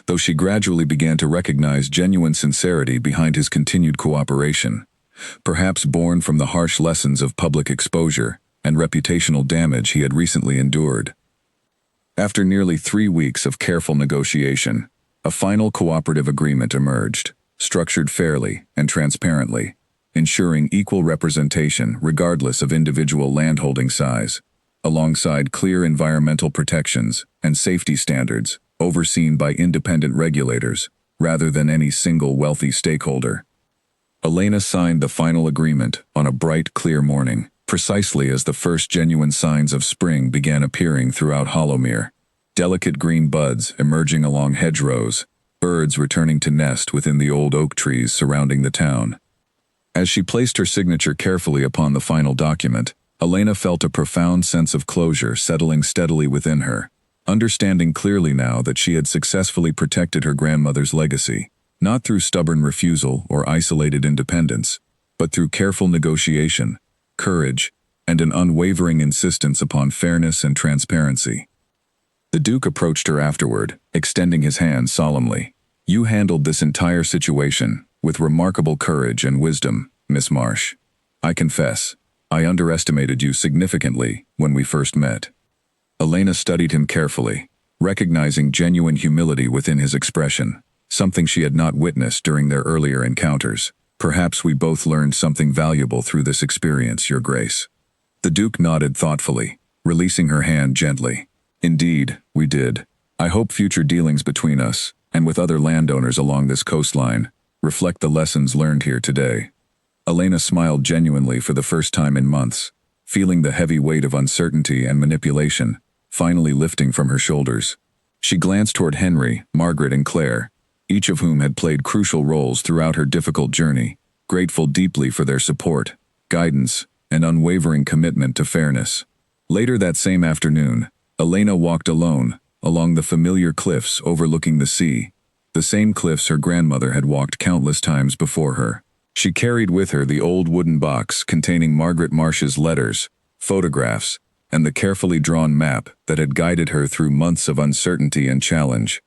[SPEAKER 1] though she gradually began to recognize genuine sincerity behind his continued cooperation. perhaps born from the harsh lessons of public exposure and reputational damage he had recently endured. After nearly 3 weeks of careful negotiation, a final cooperative agreement emerged, structured fairly and transparently, ensuring equal representation regardless of individual landholding size, alongside clear environmental protections and safety standards overseen by independent regulators rather than any single wealthy stakeholder. Elena signed the final agreement on a bright, clear morning, precisely as the first genuine signs of spring began appearing throughout Hollowmere. Delicate green buds emerging along hedgerows, birds returning to nest within the old oak trees surrounding the town. As she placed her signature carefully upon the final document, Elena felt a profound sense of closure settling steadily within her, understanding clearly now that she had successfully protected her grandmother's legacy, not through stubborn refusal or isolated independence, but through careful negotiation, courage, and an unwavering insistence upon fairness and transparency. The Duke approached her afterward, extending his hand solemnly. "You handled this entire situation with remarkable courage and wisdom, Miss Marsh. I confess, I underestimated you significantly when we first met." Elena studied him carefully, recognizing genuine humility within his expression, something she had not witnessed during their earlier encounters. "Perhaps we both learned something valuable through this experience, Your Grace." The Duke nodded thoughtfully, releasing her hand gently. "Indeed, we did. I hope future dealings between us, and with other landowners along this coastline, reflect the lessons learned here today." Elena smiled genuinely for the first time in months, feeling the heavy weight of uncertainty and manipulation finally lifting from her shoulders. She glanced toward Henry, Margaret, and Claire, each of whom had played crucial roles throughout her difficult journey, grateful deeply for their support, guidance, and unwavering commitment to fairness. Later that same afternoon, Elena walked alone along the familiar cliffs overlooking the sea, the same cliffs her grandmother had walked countless times before her. She carried with her the old wooden box containing Margaret Marsh's letters, photographs, and the carefully drawn map that had guided her through months of uncertainty and challenge.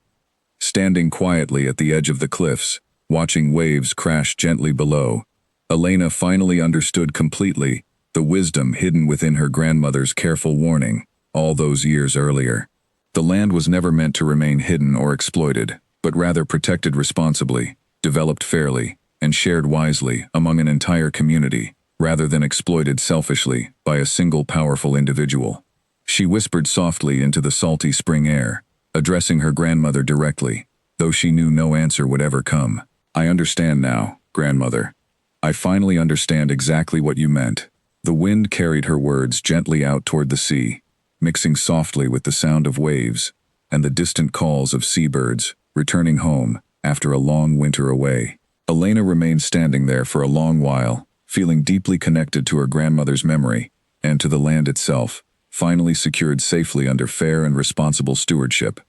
[SPEAKER 1] Standing quietly at the edge of the cliffs, watching waves crash gently below, Elena finally understood completely the wisdom hidden within her grandmother's careful warning all those years earlier. The land was never meant to remain hidden or exploited, but rather protected responsibly, developed fairly, and shared wisely among an entire community, rather than exploited selfishly by a single powerful individual. She whispered softly into the salty spring air, addressing her grandmother directly, though she knew no answer would ever come. "I understand now, grandmother. I finally understand exactly what you meant." The wind carried her words gently out toward the sea, mixing softly with the sound of waves and the distant calls of seabirds returning home after a long winter away. Elena remained standing there for a long while, feeling deeply connected to her grandmother's memory and to the land itself, finally secured safely under fair and responsible stewardship.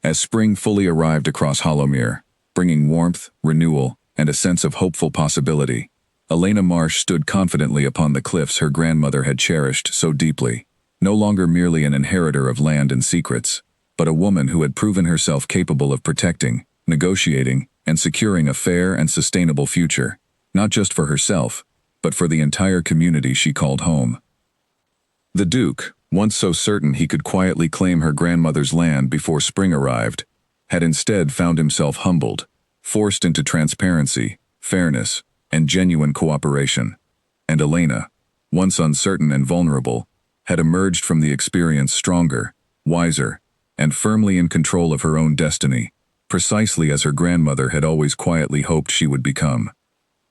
[SPEAKER 1] As spring fully arrived across Hollowmere, bringing warmth, renewal, and a sense of hopeful possibility, Elena Marsh stood confidently upon the cliffs her grandmother had cherished so deeply, no longer merely an inheritor of land and secrets, but a woman who had proven herself capable of protecting, negotiating, and securing a fair and sustainable future, not just for herself, but for the entire community she called home. The Duke, once so certain he could quietly claim her grandmother's land before spring arrived, had instead found himself humbled, forced into transparency, fairness, and genuine cooperation. And Elena, once uncertain and vulnerable, had emerged from the experience stronger, wiser, and firmly in control of her own destiny, precisely as her grandmother had always quietly hoped she would become.